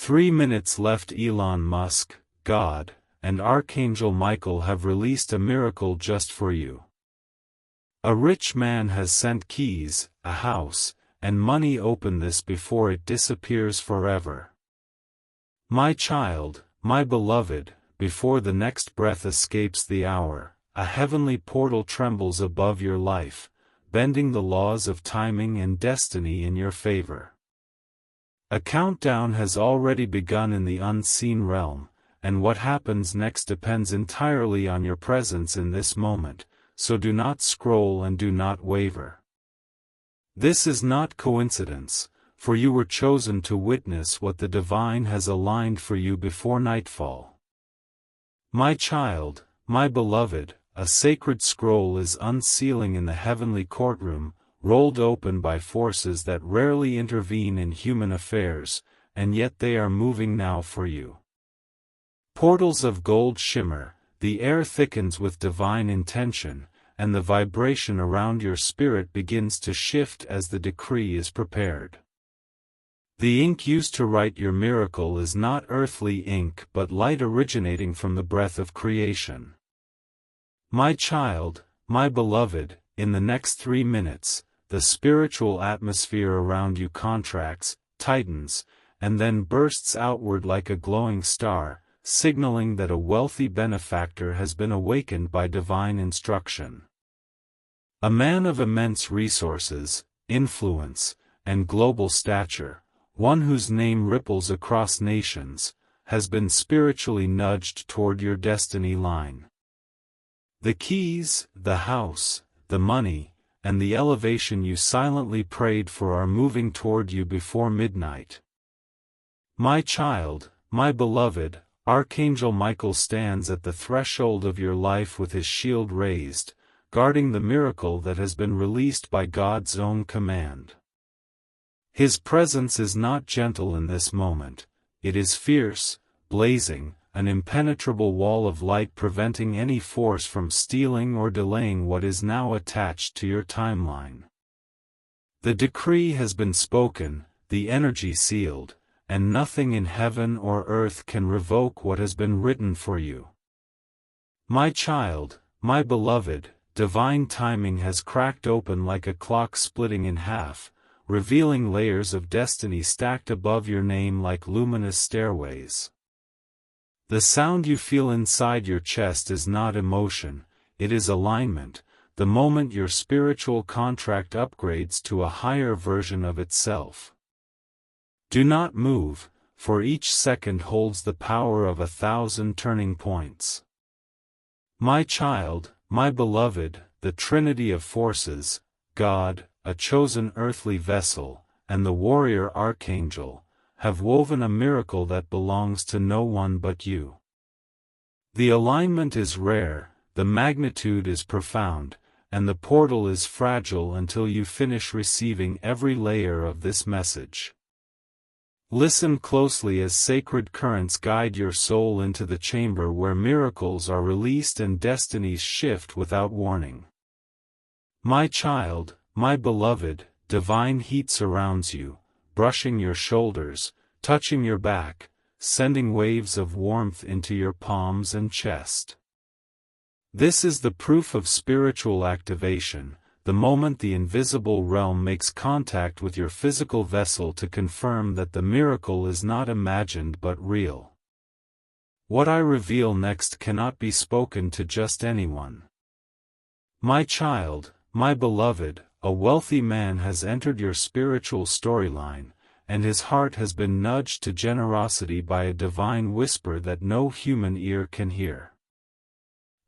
3 minutes left. Elon Musk, God, and Archangel Michael have released a miracle just for you. A rich man has sent keys, a house, and money. Open this before it disappears forever. My child, my beloved, before the next breath escapes the hour, a heavenly portal trembles above your life, bending the laws of timing and destiny in your favor. A countdown has already begun in the unseen realm, and what happens next depends entirely on your presence in this moment, so do not scroll and do not waver. This is not coincidence, for you were chosen to witness what the divine has aligned for you before nightfall. My child, my beloved, a sacred scroll is unsealing in the heavenly courtroom, rolled open by forces that rarely intervene in human affairs, and yet they are moving now for you. Portals of gold shimmer, the air thickens with divine intention, and the vibration around your spirit begins to shift as the decree is prepared. The ink used to write your miracle is not earthly ink but light originating from the breath of creation. My child, my beloved, in the next 3 minutes, the spiritual atmosphere around you contracts, tightens, and then bursts outward like a glowing star, signaling that a wealthy benefactor has been awakened by divine instruction. A man of immense resources, influence, and global stature, one whose name ripples across nations, has been spiritually nudged toward your destiny line. The keys, the house, the money, and the elevation you silently prayed for are moving toward you before midnight. My child, my beloved, Archangel Michael stands at the threshold of your life with his shield raised, guarding the miracle that has been released by God's own command. His presence is not gentle in this moment, it is fierce, blazing, an impenetrable wall of light preventing any force from stealing or delaying what is now attached to your timeline. The decree has been spoken, the energy sealed, and nothing in heaven or earth can revoke what has been written for you. My child, my beloved, divine timing has cracked open like a clock splitting in half, revealing layers of destiny stacked above your name like luminous stairways. The sound you feel inside your chest is not emotion, it is alignment, the moment your spiritual contract upgrades to a higher version of itself. Do not move, for each second holds the power of 1,000 turning points. My child, my beloved, the Trinity of forces, God, a chosen earthly vessel, and the warrior Archangel, have woven a miracle that belongs to no one but you. The alignment is rare, the magnitude is profound, and the portal is fragile until you finish receiving every layer of this message. Listen closely as sacred currents guide your soul into the chamber where miracles are released and destinies shift without warning. My child, my beloved, divine heat surrounds you, brushing your shoulders, touching your back, sending waves of warmth into your palms and chest. This is the proof of spiritual activation, the moment the invisible realm makes contact with your physical vessel to confirm that the miracle is not imagined but real. What I reveal next cannot be spoken to just anyone. My child, my beloved, a wealthy man has entered your spiritual storyline, and his heart has been nudged to generosity by a divine whisper that no human ear can hear.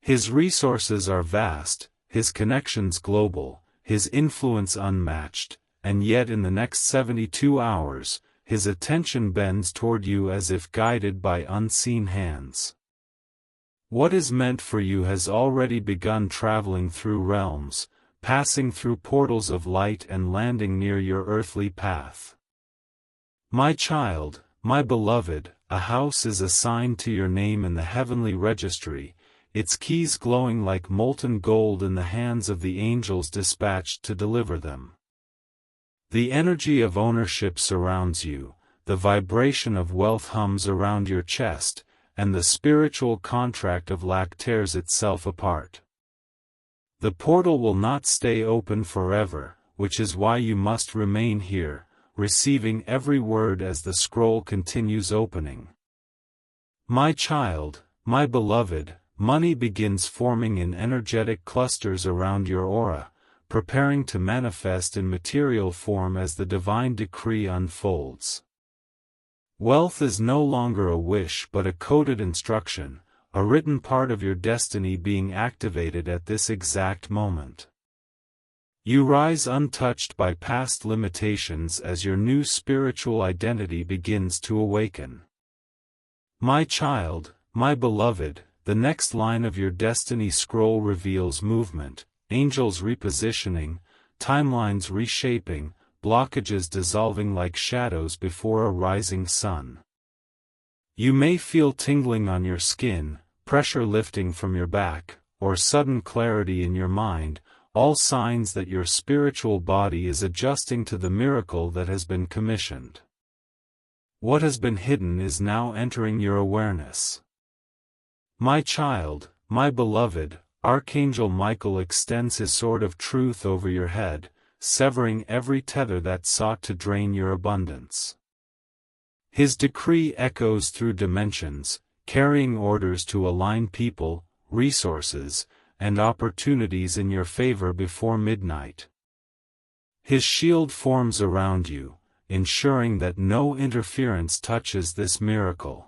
His resources are vast, his connections global, his influence unmatched, and yet in the next 72 hours, his attention bends toward you as if guided by unseen hands. What is meant for you has already begun traveling through realms, passing through portals of light and landing near your earthly path. My child, my beloved, a house is assigned to your name in the heavenly registry, its keys glowing like molten gold in the hands of the angels dispatched to deliver them. The energy of ownership surrounds you, the vibration of wealth hums around your chest, and the spiritual contract of lack tears itself apart. The portal will not stay open forever, which is why you must remain here, receiving every word as the scroll continues opening. My child, my beloved, money begins forming in energetic clusters around your aura, preparing to manifest in material form as the divine decree unfolds. Wealth is no longer a wish but a coded instruction, a written part of your destiny being activated at this exact moment. You rise untouched by past limitations as your new spiritual identity begins to awaken. My child, my beloved, the next line of your destiny scroll reveals movement, angels repositioning, timelines reshaping, blockages dissolving like shadows before a rising sun. You may feel tingling on your skin, pressure lifting from your back, or sudden clarity in your mind, all signs that your spiritual body is adjusting to the miracle that has been commissioned. What has been hidden is now entering your awareness. My child, my beloved, Archangel Michael extends his sword of truth over your head, severing every tether that sought to drain your abundance. His decree echoes through dimensions, carrying orders to align people, resources, and opportunities in your favor before midnight. His shield forms around you, ensuring that no interference touches this miracle.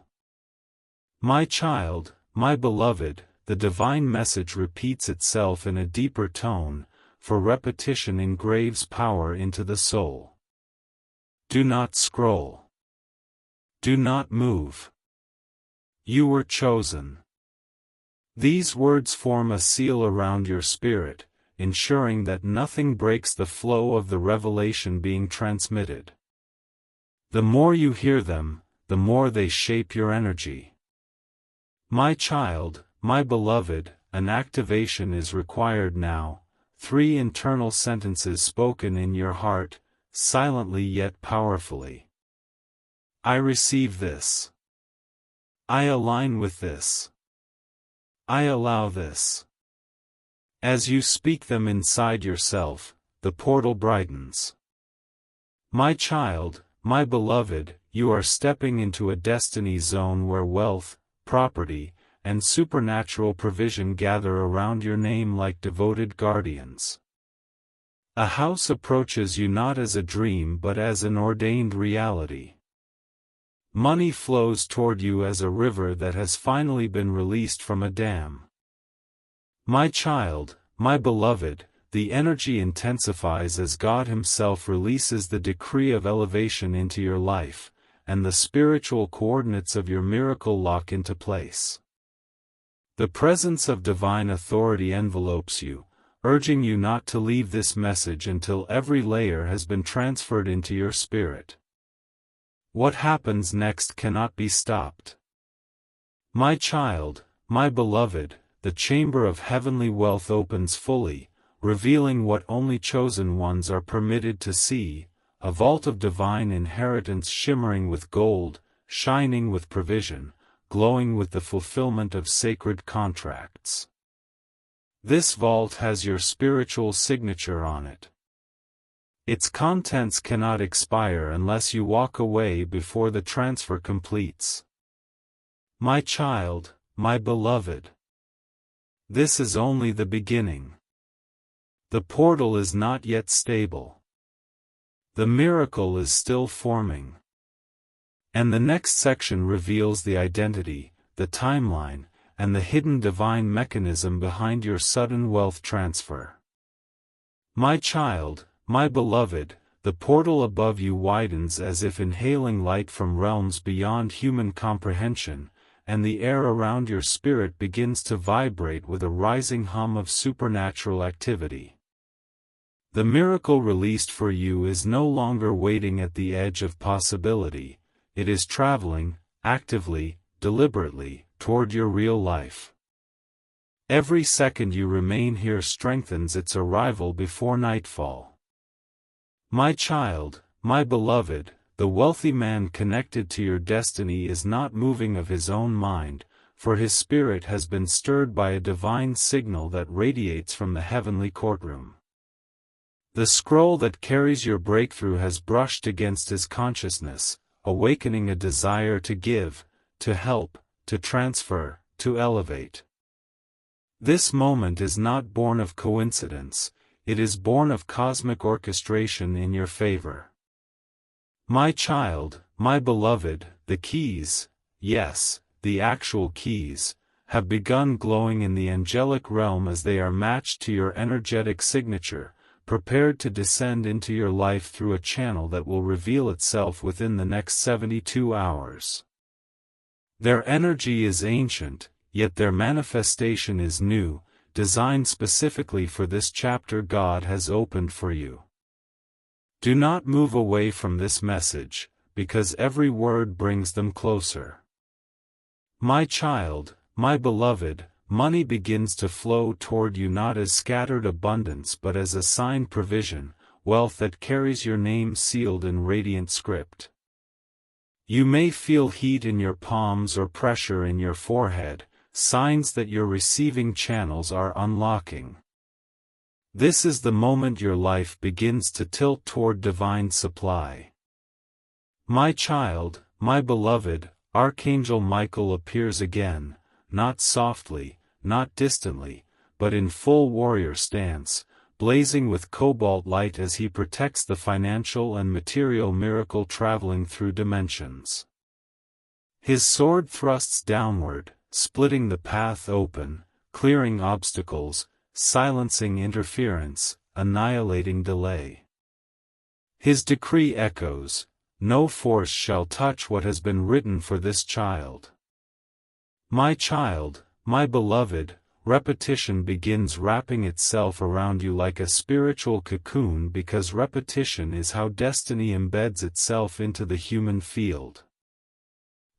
My child, my beloved, the divine message repeats itself in a deeper tone, for repetition engraves power into the soul. Do not scroll. Do not move. You were chosen. These words form a seal around your spirit, ensuring that nothing breaks the flow of the revelation being transmitted. The more you hear them, the more they shape your energy. My child, my beloved, an activation is required now, 3 internal sentences spoken in your heart, silently yet powerfully. I receive this. I align with this. I allow this. As you speak them inside yourself, the portal brightens. My child, my beloved, you are stepping into a destiny zone where wealth, property, and supernatural provision gather around your name like devoted guardians. A house approaches you not as a dream but as an ordained reality. Money flows toward you as a river that has finally been released from a dam. My child, my beloved, the energy intensifies as God Himself releases the decree of elevation into your life, and the spiritual coordinates of your miracle lock into place. The presence of divine authority envelopes you, urging you not to leave this message until every layer has been transferred into your spirit. What happens next cannot be stopped. My child, my beloved, the chamber of heavenly wealth opens fully, revealing what only chosen ones are permitted to see, a vault of divine inheritance shimmering with gold, shining with provision, glowing with the fulfillment of sacred contracts. This vault has your spiritual signature on it. Its contents cannot expire unless you walk away before the transfer completes. My child, my beloved. This is only the beginning. The portal is not yet stable. The miracle is still forming. And the next section reveals the identity, the timeline, and the hidden divine mechanism behind your sudden wealth transfer. My child, my beloved, the portal above you widens as if inhaling light from realms beyond human comprehension, and the air around your spirit begins to vibrate with a rising hum of supernatural activity. The miracle released for you is no longer waiting at the edge of possibility, it is traveling, actively, deliberately, toward your real life. Every second you remain here strengthens its arrival before nightfall. My child, my beloved, the wealthy man connected to your destiny is not moving of his own mind, for his spirit has been stirred by a divine signal that radiates from the heavenly courtroom. The scroll that carries your breakthrough has brushed against his consciousness, awakening a desire to give, to help, to transfer, to elevate. This moment is not born of coincidence, it is born of cosmic orchestration in your favor. My child, my beloved, the keys, yes, the actual keys, have begun glowing in the angelic realm as they are matched to your energetic signature, prepared to descend into your life through a channel that will reveal itself within the next 72 hours. Their energy is ancient, yet their manifestation is new, designed specifically for this chapter God has opened for you. Do not move away from this message, because every word brings them closer. My child, my beloved, money begins to flow toward you not as scattered abundance but as assigned provision, wealth that carries your name sealed in radiant script. You may feel heat in your palms or pressure in your forehead, signs that your receiving channels are unlocking. This is the moment your life begins to tilt toward divine supply. My child, my beloved, Archangel Michael appears again, not softly, not distantly, but in full warrior stance, blazing with cobalt light as he protects the financial and material miracle traveling through dimensions. His sword thrusts downward, splitting the path open, clearing obstacles, silencing interference, annihilating delay. His decree echoes, no force shall touch what has been written for this child. My child, my beloved, repetition begins wrapping itself around you like a spiritual cocoon because repetition is how destiny embeds itself into the human field.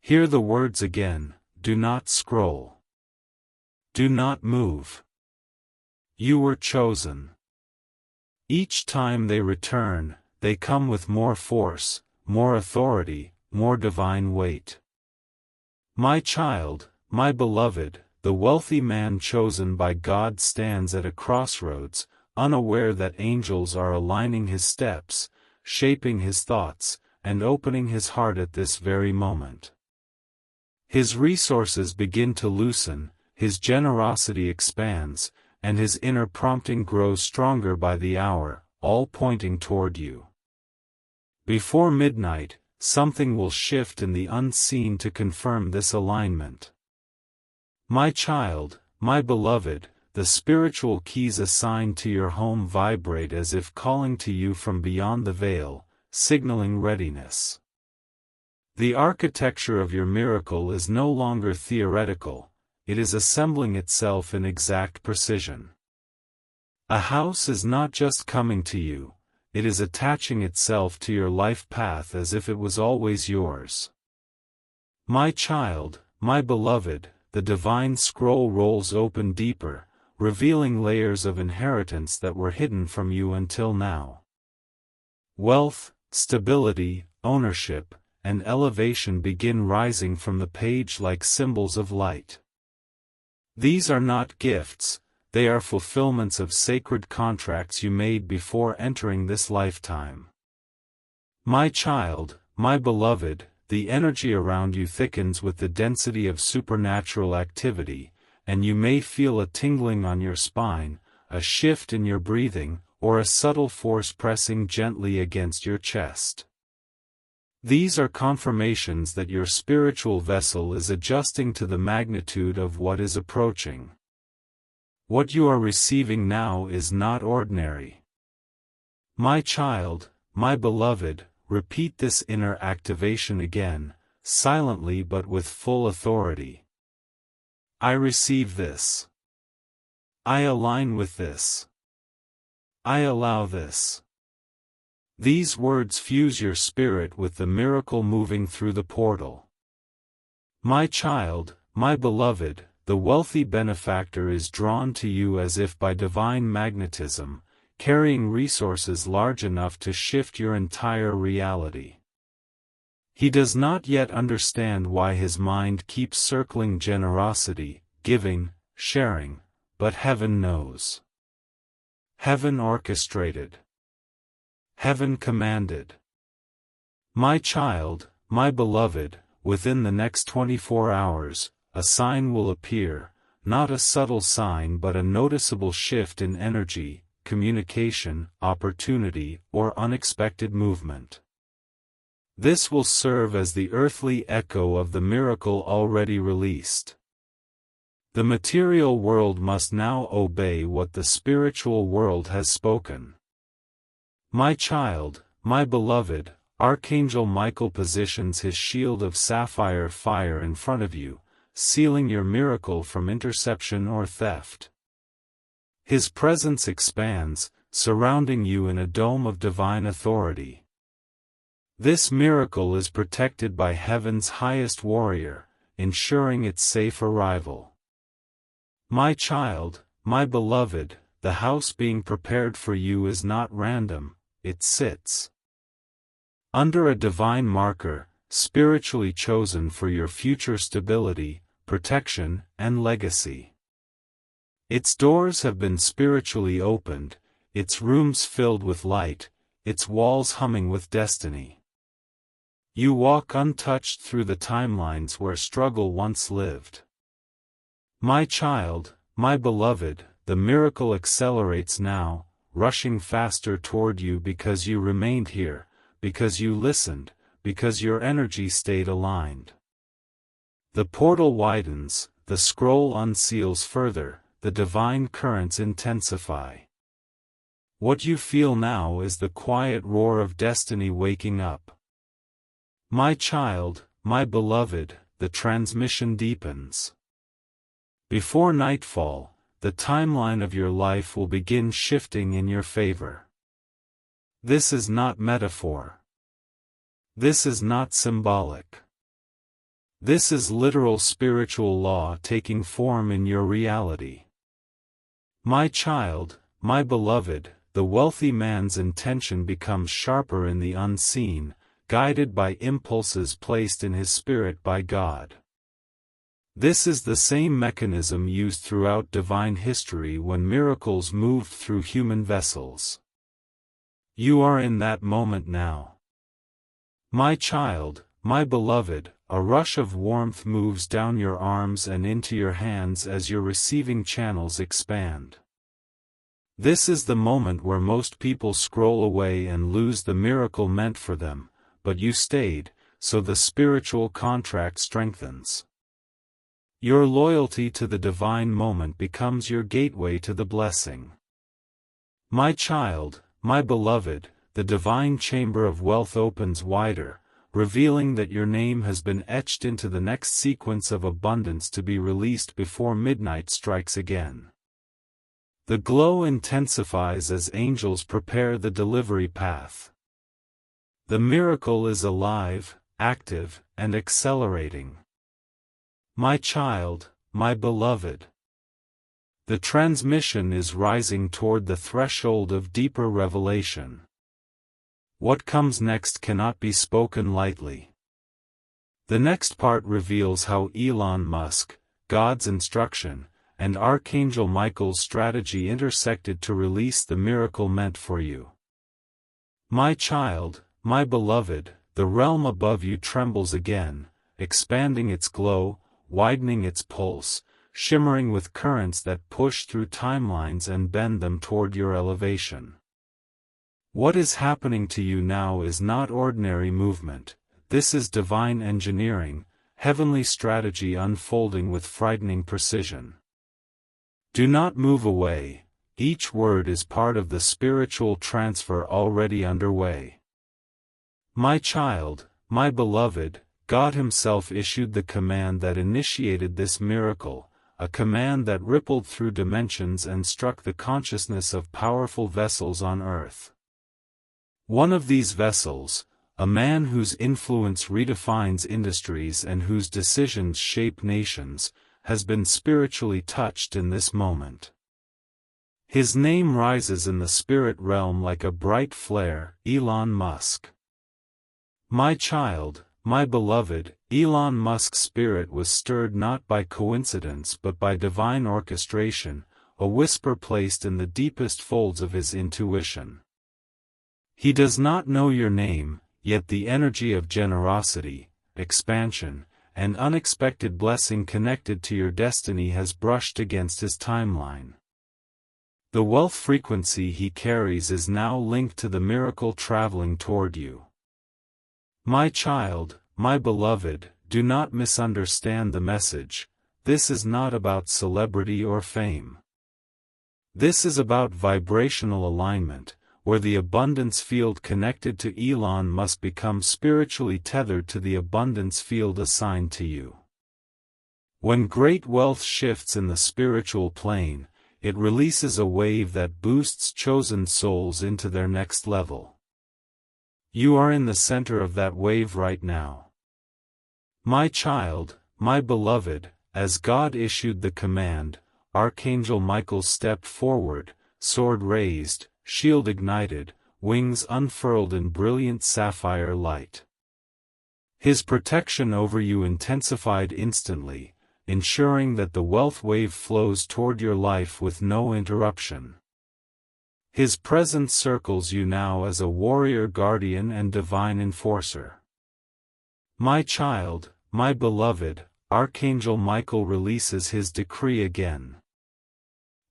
Hear the words again, do not scroll. Do not move. You were chosen. Each time they return, they come with more force, more authority, more divine weight. My child, my beloved, the wealthy man chosen by God stands at a crossroads, unaware that angels are aligning his steps, shaping his thoughts, and opening his heart at this very moment. His resources begin to loosen, his generosity expands, and his inner prompting grows stronger by the hour, all pointing toward you. Before midnight, something will shift in the unseen to confirm this alignment. My child, my beloved, the spiritual keys assigned to your home vibrate as if calling to you from beyond the veil, signaling readiness. The architecture of your miracle is no longer theoretical, it is assembling itself in exact precision. A house is not just coming to you, it is attaching itself to your life path as if it was always yours. My child, my beloved, the divine scroll rolls open deeper, revealing layers of inheritance that were hidden from you until now. Wealth, stability, ownership, and elevation begin rising from the page like symbols of light. These are not gifts, they are fulfillments of sacred contracts you made before entering this lifetime. My child, my beloved, the energy around you thickens with the density of supernatural activity, and you may feel a tingling on your spine, a shift in your breathing, or a subtle force pressing gently against your chest. These are confirmations that your spiritual vessel is adjusting to the magnitude of what is approaching. What you are receiving now is not ordinary. My child, my beloved, repeat this inner activation again, silently but with full authority. I receive this. I align with this. I allow this. These words fuse your spirit with the miracle moving through the portal. My child, my beloved, the wealthy benefactor is drawn to you as if by divine magnetism, carrying resources large enough to shift your entire reality. He does not yet understand why his mind keeps circling generosity, giving, sharing, but heaven knows. Heaven orchestrated. Heaven commanded. My child, my beloved, within the next 24 hours, a sign will appear, not a subtle sign but a noticeable shift in energy, communication, opportunity, or unexpected movement. This will serve as the earthly echo of the miracle already released. The material world must now obey what the spiritual world has spoken. My child, my beloved, Archangel Michael positions his shield of sapphire fire in front of you, sealing your miracle from interception or theft. His presence expands, surrounding you in a dome of divine authority. This miracle is protected by heaven's highest warrior, ensuring its safe arrival. My child, my beloved, the house being prepared for you is not random, it sits under a divine marker, spiritually chosen for your future stability, protection, and legacy. Its doors have been spiritually opened, its rooms filled with light, its walls humming with destiny. You walk untouched through the timelines where struggle once lived. My child, my beloved, the miracle accelerates now, rushing faster toward you because you remained here, because you listened, because your energy stayed aligned. The portal widens, the scroll unseals further, the divine currents intensify. What you feel now is the quiet roar of destiny waking up. My child, my beloved, the transmission deepens. Before nightfall, the timeline of your life will begin shifting in your favor. This is not metaphor. This is not symbolic. This is literal spiritual law taking form in your reality. My child, my beloved, the wealthy man's intention becomes sharper in the unseen, guided by impulses placed in his spirit by God. This is the same mechanism used throughout divine history when miracles moved through human vessels. You are in that moment now. My child, my beloved, a rush of warmth moves down your arms and into your hands as your receiving channels expand. This is the moment where most people scroll away and lose the miracle meant for them, but you stayed, so the spiritual contract strengthens. Your loyalty to the divine moment becomes your gateway to the blessing. My child, my beloved, the divine chamber of wealth opens wider, revealing that your name has been etched into the next sequence of abundance to be released before midnight strikes again. The glow intensifies as angels prepare the delivery path. The miracle is alive, active, and accelerating. My child, my beloved. The transmission is rising toward the threshold of deeper revelation. What comes next cannot be spoken lightly. The next part reveals how Elon Musk, God's instruction, and Archangel Michael's strategy intersected to release the miracle meant for you. My child, my beloved, the realm above you trembles again, expanding its glow, widening its pulse, shimmering with currents that push through timelines and bend them toward your elevation. What is happening to you now is not ordinary movement, this is divine engineering, heavenly strategy unfolding with frightening precision. Do not move away, each word is part of the spiritual transfer already underway. My child, my beloved, God Himself issued the command that initiated this miracle, a command that rippled through dimensions and struck the consciousness of powerful vessels on earth. One of these vessels, a man whose influence redefines industries and whose decisions shape nations, has been spiritually touched in this moment. His name rises in the spirit realm like a bright flare, Elon Musk. My child, my beloved, Elon Musk's spirit was stirred not by coincidence but by divine orchestration, a whisper placed in the deepest folds of his intuition. He does not know your name, yet the energy of generosity, expansion, and unexpected blessing connected to your destiny has brushed against his timeline. The wealth frequency he carries is now linked to the miracle traveling toward you. My child, my beloved, do not misunderstand the message. This is not about celebrity or fame. This is about vibrational alignment, where the abundance field connected to Elon must become spiritually tethered to the abundance field assigned to you. When great wealth shifts in the spiritual plane, it releases a wave that boosts chosen souls into their next level. You are in the center of that wave right now. My child, my beloved, as God issued the command, Archangel Michael stepped forward, sword raised, shield ignited, wings unfurled in brilliant sapphire light. His protection over you intensified instantly, ensuring that the wealth wave flows toward your life with no interruption. His presence circles you now as a warrior guardian and divine enforcer. My child, my beloved, Archangel Michael releases his decree again.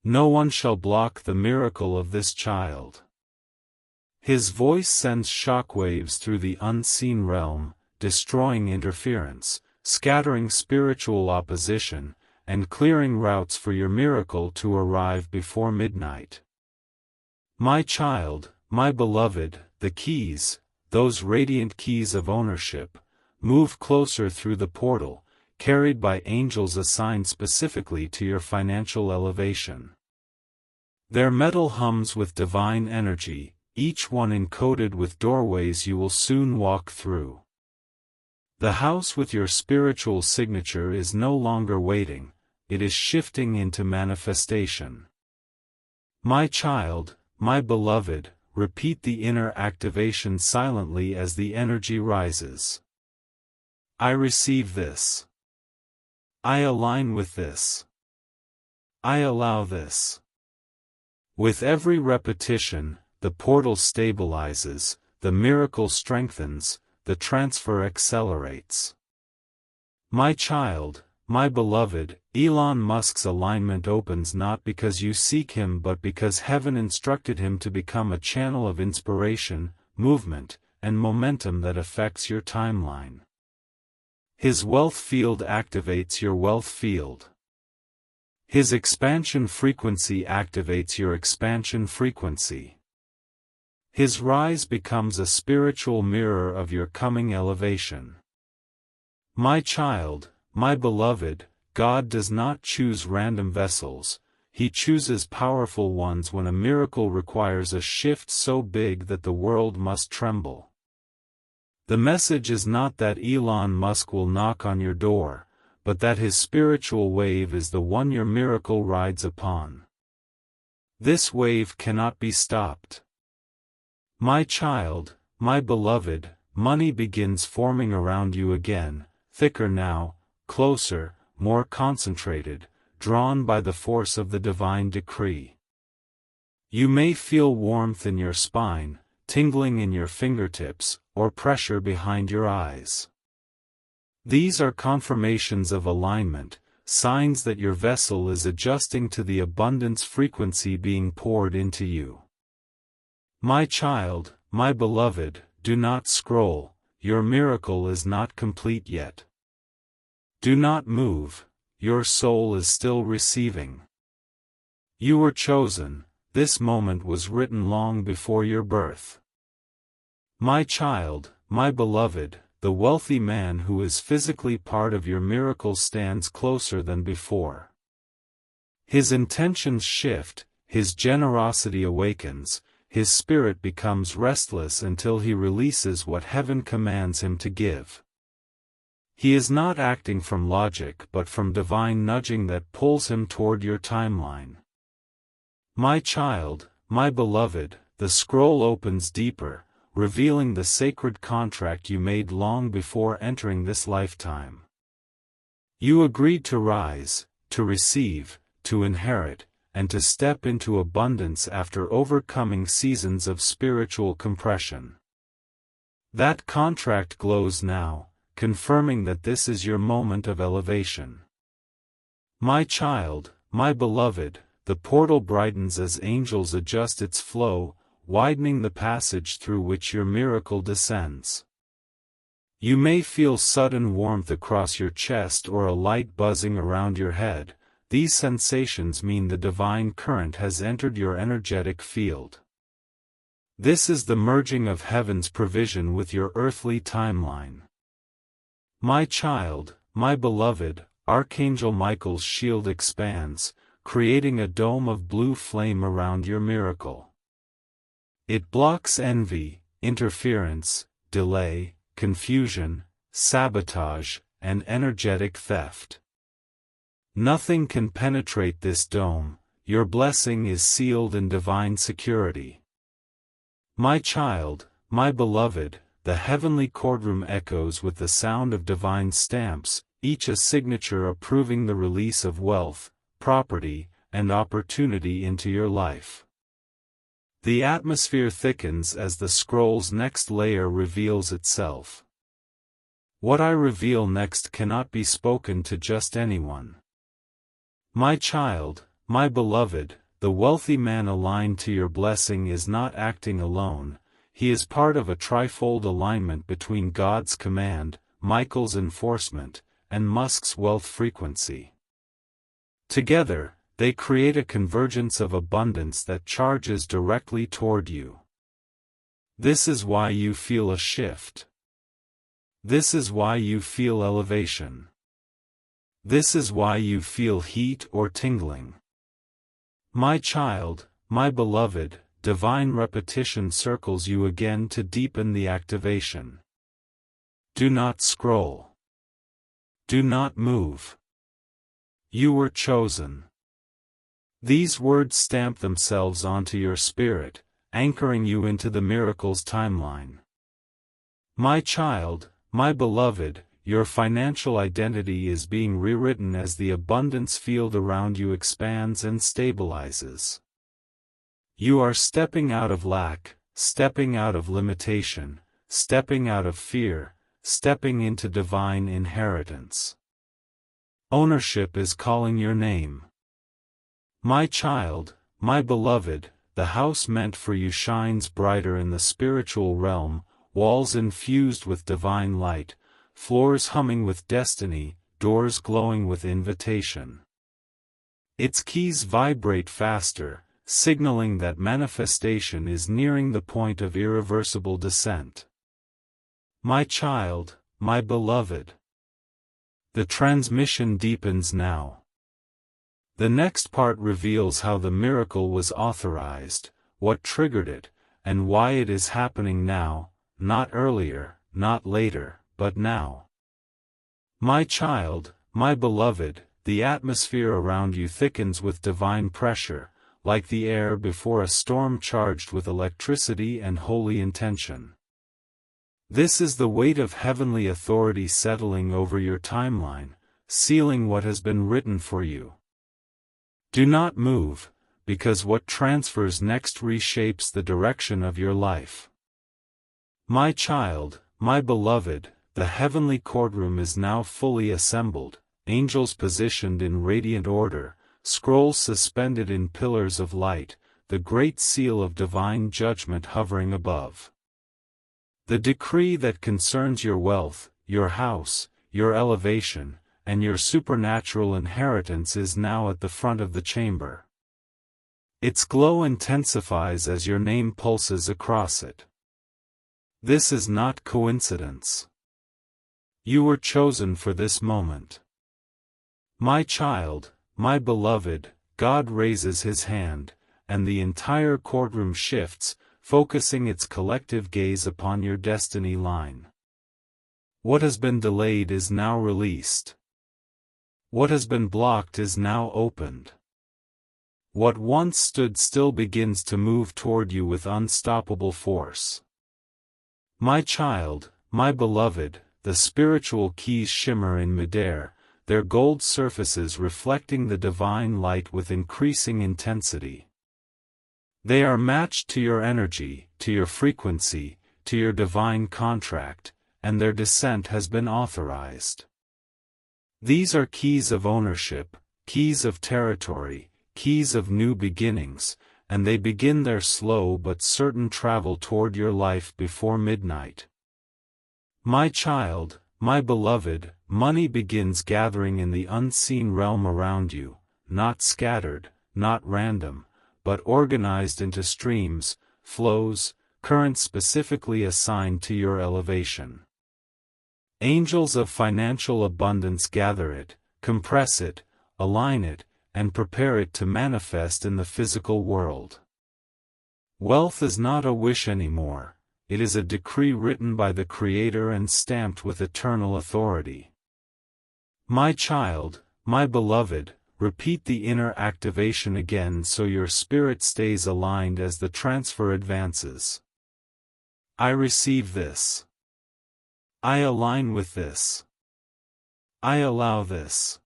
No one shall block the miracle of this child. His voice sends shockwaves through the unseen realm, destroying interference, scattering spiritual opposition, and clearing routes for your miracle to arrive before midnight. My child, my beloved, the keys, those radiant keys of ownership, move closer through the portal, carried by angels assigned specifically to your financial elevation. Their metal hums with divine energy, each one encoded with doorways you will soon walk through. The house with your spiritual signature is no longer waiting, it is shifting into manifestation. My child, my beloved, repeat the inner activation silently as the energy rises. I receive this. I align with this. I allow this. With every repetition, the portal stabilizes, the miracle strengthens, the transfer accelerates. My child, my beloved, Elon Musk's alignment opens not because you seek him but because heaven instructed him to become a channel of inspiration, movement, and momentum that affects your timeline. His wealth field activates your wealth field. His expansion frequency activates your expansion frequency. His rise becomes a spiritual mirror of your coming elevation. My child, my beloved, God does not choose random vessels, He chooses powerful ones when a miracle requires a shift so big that the world must tremble. The message is not that Elon Musk will knock on your door, but that his spiritual wave is the one your miracle rides upon. This wave cannot be stopped. My child, my beloved, money begins forming around you again, thicker now, closer, more concentrated, drawn by the force of the divine decree. You may feel warmth in your spine, tingling in your fingertips, or pressure behind your eyes. These are confirmations of alignment, signs that your vessel is adjusting to the abundance frequency being poured into you. My child, my beloved, do not scroll, your miracle is not complete yet. Do not move, your soul is still receiving. You were chosen, this moment was written long before your birth. My child, my beloved, the wealthy man who is physically part of your miracle stands closer than before. His intentions shift, his generosity awakens, his spirit becomes restless until he releases what heaven commands him to give. He is not acting from logic but from divine nudging that pulls him toward your timeline. My child, my beloved, the scroll opens deeper, revealing the sacred contract you made long before entering this lifetime. You agreed to rise, to receive, to inherit, and to step into abundance after overcoming seasons of spiritual compression. That contract glows now, confirming that this is your moment of elevation. My child, my beloved, the portal brightens as angels adjust its flow, widening the passage through which your miracle descends. You may feel sudden warmth across your chest or a light buzzing around your head. These sensations mean the divine current has entered your energetic field. This is the merging of heaven's provision with your earthly timeline. My child, my beloved, Archangel Michael's shield expands, creating a dome of blue flame around your miracle. It blocks envy, interference, delay, confusion, sabotage, and energetic theft. Nothing can penetrate this dome. Your blessing is sealed in divine security. My child, my beloved, the heavenly courtroom echoes with the sound of divine stamps, each a signature approving the release of wealth, property, and opportunity into your life. The atmosphere thickens as the scroll's next layer reveals itself. What I reveal next cannot be spoken to just anyone. My child, my beloved, the wealthy man aligned to your blessing is not acting alone. He is part of a trifold alignment between God's command, Michael's enforcement, and Musk's wealth frequency. Together, they create a convergence of abundance that charges directly toward you. This is why you feel a shift. This is why you feel elevation. This is why you feel heat or tingling. My child, my beloved, divine repetition circles you again to deepen the activation. Do not scroll. Do not move. You were chosen. These words stamp themselves onto your spirit, anchoring you into the miracle's timeline. My child, my beloved, your financial identity is being rewritten as the abundance field around you expands and stabilizes. You are stepping out of lack, stepping out of limitation, stepping out of fear, stepping into divine inheritance. Ownership is calling your name. My child, my beloved, the house meant for you shines brighter in the spiritual realm, walls infused with divine light, floors humming with destiny, doors glowing with invitation. Its keys vibrate faster, signaling that manifestation is nearing the point of irreversible descent. My child, my beloved. The transmission deepens now. The next part reveals how the miracle was authorized, what triggered it, and why it is happening now, not earlier, not later, but now. My child, my beloved, the atmosphere around you thickens with divine pressure, like the air before a storm charged with electricity and holy intention. This is the weight of heavenly authority settling over your timeline, sealing what has been written for you. Do not move, because what transfers next reshapes the direction of your life. My child, my beloved, the heavenly courtroom is now fully assembled, angels positioned in radiant order, scrolls suspended in pillars of light, the great seal of divine judgment hovering above. The decree that concerns your wealth, your house, your elevation, and your supernatural inheritance is now at the front of the chamber. Its glow intensifies as your name pulses across it. This is not coincidence. You were chosen for this moment. My child, my beloved, God raises his hand, and the entire courtroom shifts, focusing its collective gaze upon your destiny line. What has been delayed is now released. What has been blocked is now opened. What once stood still begins to move toward you with unstoppable force. My child, my beloved, the spiritual keys shimmer in midair, their gold surfaces reflecting the divine light with increasing intensity. They are matched to your energy, to your frequency, to your divine contract, and their descent has been authorized. These are keys of ownership, keys of territory, keys of new beginnings, and they begin their slow but certain travel toward your life before midnight. My child, my beloved, money begins gathering in the unseen realm around you, not scattered, not random, but organized into streams, flows, currents specifically assigned to your elevation. Angels of financial abundance gather it, compress it, align it, and prepare it to manifest in the physical world. Wealth is not a wish anymore, it is a decree written by the Creator and stamped with eternal authority. My child, my beloved, repeat the inner activation again so your spirit stays aligned as the transfer advances. I receive this. I align with this. I allow this.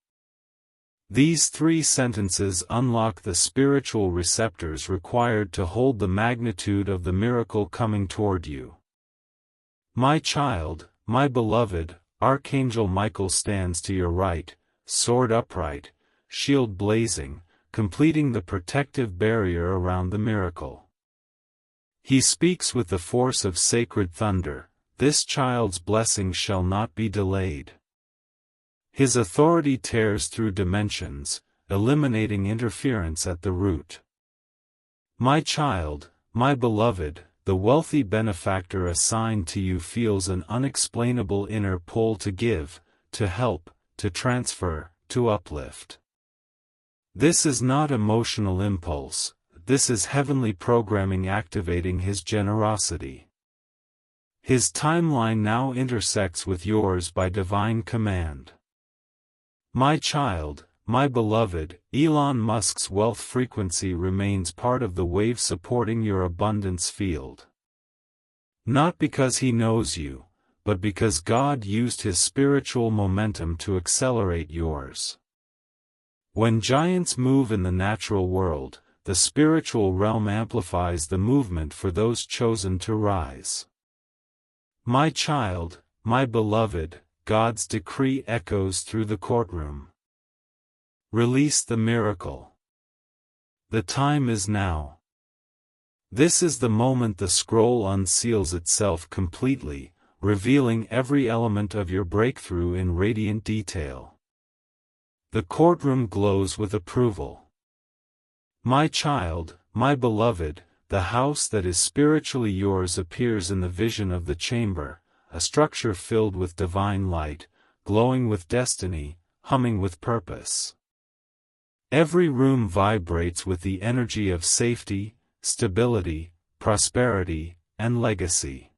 These 3 sentences unlock the spiritual receptors required to hold the magnitude of the miracle coming toward you. My child, my beloved, Archangel Michael stands to your right, sword upright, shield blazing, completing the protective barrier around the miracle. He speaks with the force of sacred thunder, this child's blessing shall not be delayed. His authority tears through dimensions, eliminating interference at the root. My child, my beloved, the wealthy benefactor assigned to you feels an unexplainable inner pull to give, to help, to transfer, to uplift. This is not emotional impulse, this is heavenly programming activating his generosity. His timeline now intersects with yours by divine command. My child, my beloved, Elon Musk's wealth frequency remains part of the wave supporting your abundance field. Not because he knows you, but because God used his spiritual momentum to accelerate yours. When giants move in the natural world, the spiritual realm amplifies the movement for those chosen to rise. My child, my beloved, God's decree echoes through the courtroom. Release the miracle. The time is now. This is the moment the scroll unseals itself completely, revealing every element of your breakthrough in radiant detail. The courtroom glows with approval. My child, my beloved, the house that is spiritually yours appears in the vision of the chamber, a structure filled with divine light, glowing with destiny, humming with purpose. Every room vibrates with the energy of safety, stability, prosperity, and legacy.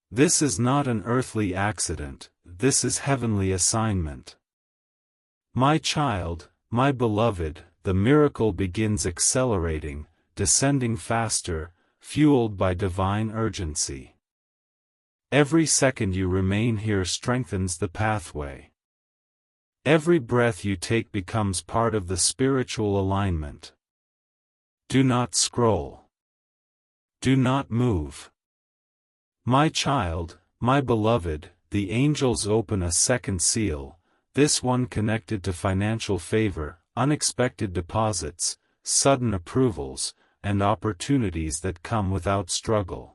This is not an earthly accident, this is heavenly assignment. My child, my beloved, the miracle begins accelerating, descending faster, fueled by divine urgency. Every second you remain here strengthens the pathway. Every breath you take becomes part of the spiritual alignment. Do not scroll. Do not move. My child, my beloved, the angels open a second seal, this one connected to financial favor, unexpected deposits, sudden approvals, and opportunities that come without struggle.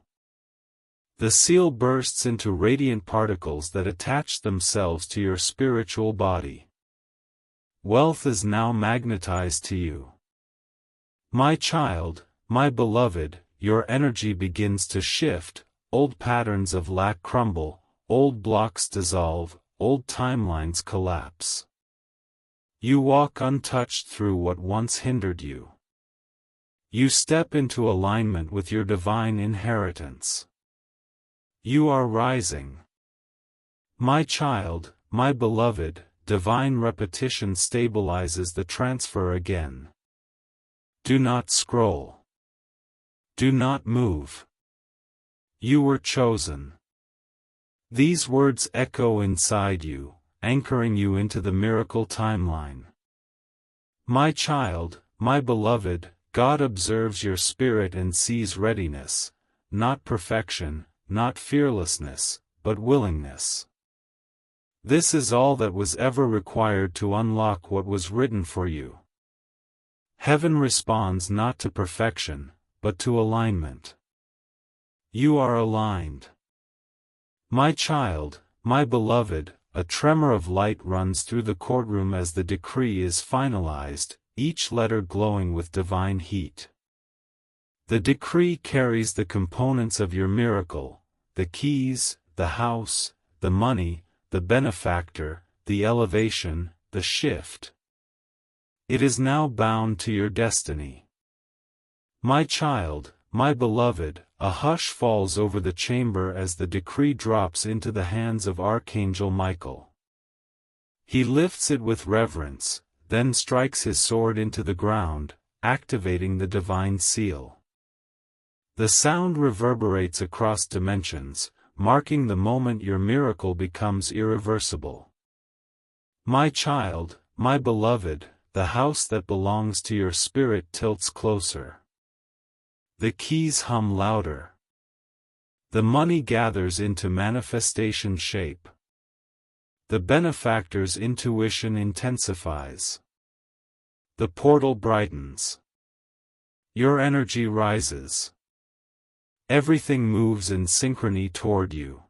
The seal bursts into radiant particles that attach themselves to your spiritual body. Wealth is now magnetized to you. My child, my beloved, your energy begins to shift, old patterns of lack crumble, old blocks dissolve, old timelines collapse. You walk untouched through what once hindered you. You step into alignment with your divine inheritance. You are rising. My child, my beloved, divine repetition stabilizes the transfer again. Do not scroll. Do not move. You were chosen. These words echo inside you, anchoring you into the miracle timeline. My child, my beloved, God observes your spirit and sees readiness, not perfection, not fearlessness, but willingness. This is all that was ever required to unlock what was written for you. Heaven responds not to perfection, but to alignment. You are aligned. My child, my beloved, a tremor of light runs through the courtroom as the decree is finalized, each letter glowing with divine heat. The decree carries the components of your miracle: the keys, the house, the money, the benefactor, the elevation, the shift. It is now bound to your destiny. My child, my beloved, a hush falls over the chamber as the decree drops into the hands of Archangel Michael. He lifts it with reverence, then strikes his sword into the ground, activating the divine seal. The sound reverberates across dimensions, marking the moment your miracle becomes irreversible. My child, my beloved, the house that belongs to your spirit tilts closer. The keys hum louder. The money gathers into manifestation shape. The benefactor's intuition intensifies. The portal brightens. Your energy rises. Everything moves in synchrony toward you.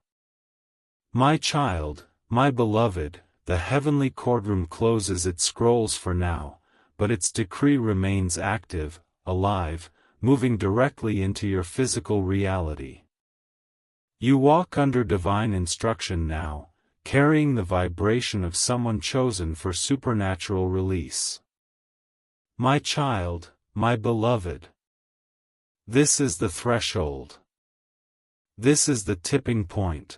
My child, my beloved, the heavenly courtroom closes its scrolls for now, but its decree remains active, alive, moving directly into your physical reality. You walk under divine instruction now, carrying the vibration of someone chosen for supernatural release. My child, my beloved. This is the threshold. This is the tipping point.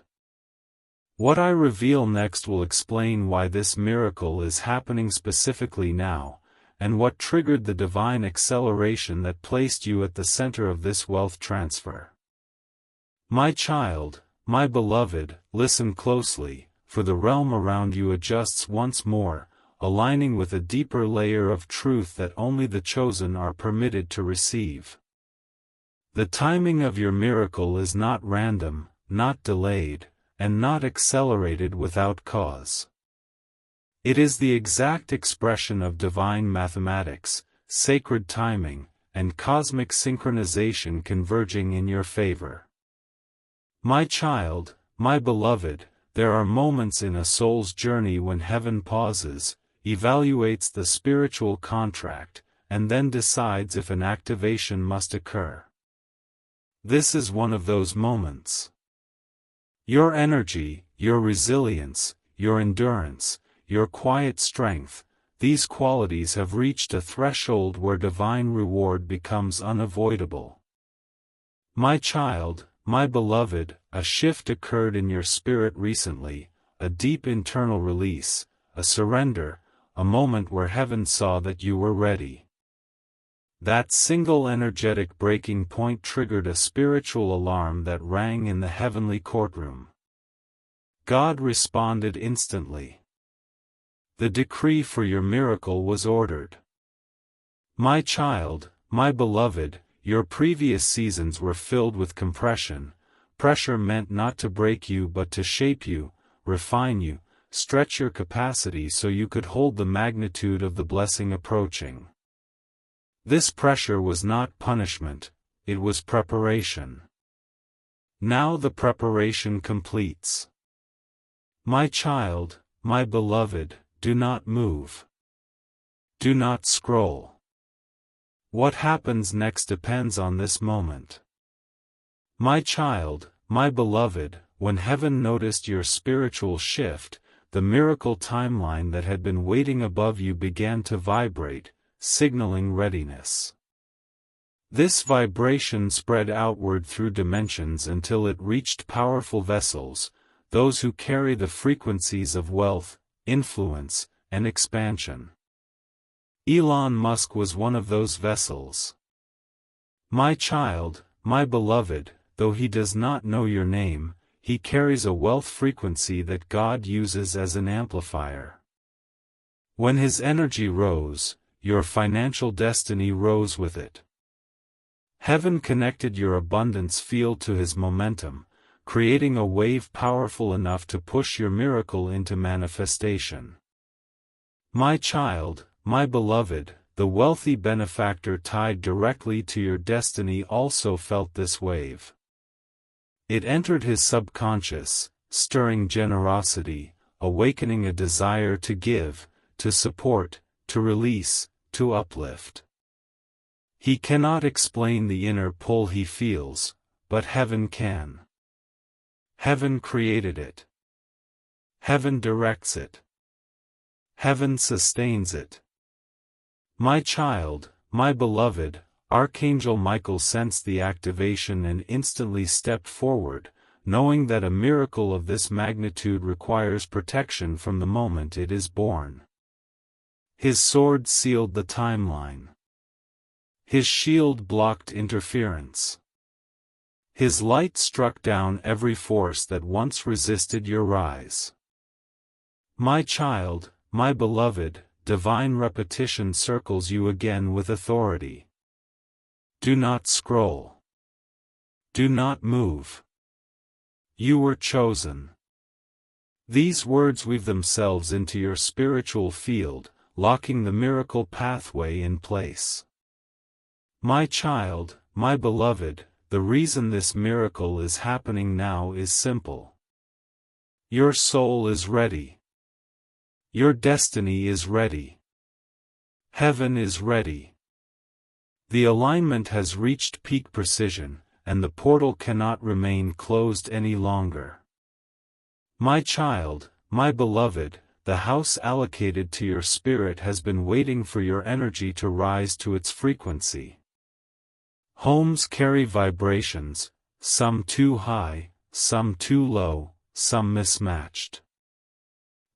What I reveal next will explain why this miracle is happening specifically now, and what triggered the divine acceleration that placed you at the center of this wealth transfer. My child, my beloved, listen closely, for the realm around you adjusts once more, aligning with a deeper layer of truth that only the chosen are permitted to receive. The timing of your miracle is not random, not delayed, and not accelerated without cause. It is the exact expression of divine mathematics, sacred timing, and cosmic synchronization converging in your favor. My child, my beloved, there are moments in a soul's journey when heaven pauses, evaluates the spiritual contract, and then decides if an activation must occur. This is one of those moments. Your energy, your resilience, your endurance, your quiet strength, these qualities have reached a threshold where divine reward becomes unavoidable. My child, my beloved, a shift occurred in your spirit recently, a deep internal release, a surrender, a moment where heaven saw that you were ready. That single energetic breaking point triggered a spiritual alarm that rang in the heavenly courtroom. God responded instantly. The decree for your miracle was ordered. My child, my beloved, your previous seasons were filled with compression, pressure meant not to break you but to shape you, refine you, stretch your capacity so you could hold the magnitude of the blessing approaching. This pressure was not punishment, it was preparation. Now the preparation completes. My child, my beloved, do not move. Do not scroll. What happens next depends on this moment. My child, my beloved, when heaven noticed your spiritual shift, the miracle timeline that had been waiting above you began to vibrate, signaling readiness. This vibration spread outward through dimensions until it reached powerful vessels, those who carry the frequencies of wealth, influence, and expansion. Elon Musk was one of those vessels. My child, my beloved, though he does not know your name, he carries a wealth frequency that God uses as an amplifier. When his energy rose, your financial destiny rose with it. Heaven connected your abundance field to his momentum, creating a wave powerful enough to push your miracle into manifestation. My child, my beloved, the wealthy benefactor tied directly to your destiny also felt this wave. It entered his subconscious, stirring generosity, awakening a desire to give, to support, to release, to uplift. He cannot explain the inner pull he feels, but heaven can. Heaven created it. Heaven directs it. Heaven sustains it. My child, my beloved, Archangel Michael sensed the activation and instantly stepped forward, knowing that a miracle of this magnitude requires protection from the moment it is born. His sword sealed the timeline. His shield blocked interference. His light struck down every force that once resisted your rise. My child, my beloved, divine repetition circles you again with authority. Do not scroll. Do not move. You were chosen. These words weave themselves into your spiritual field, locking the miracle pathway in place. My child, my beloved, the reason this miracle is happening now is simple. Your soul is ready. Your destiny is ready. Heaven is ready. The alignment has reached peak precision, and the portal cannot remain closed any longer. My child, my beloved, the house allocated to your spirit has been waiting for your energy to rise to its frequency. Homes carry vibrations, some too high, some too low, some mismatched.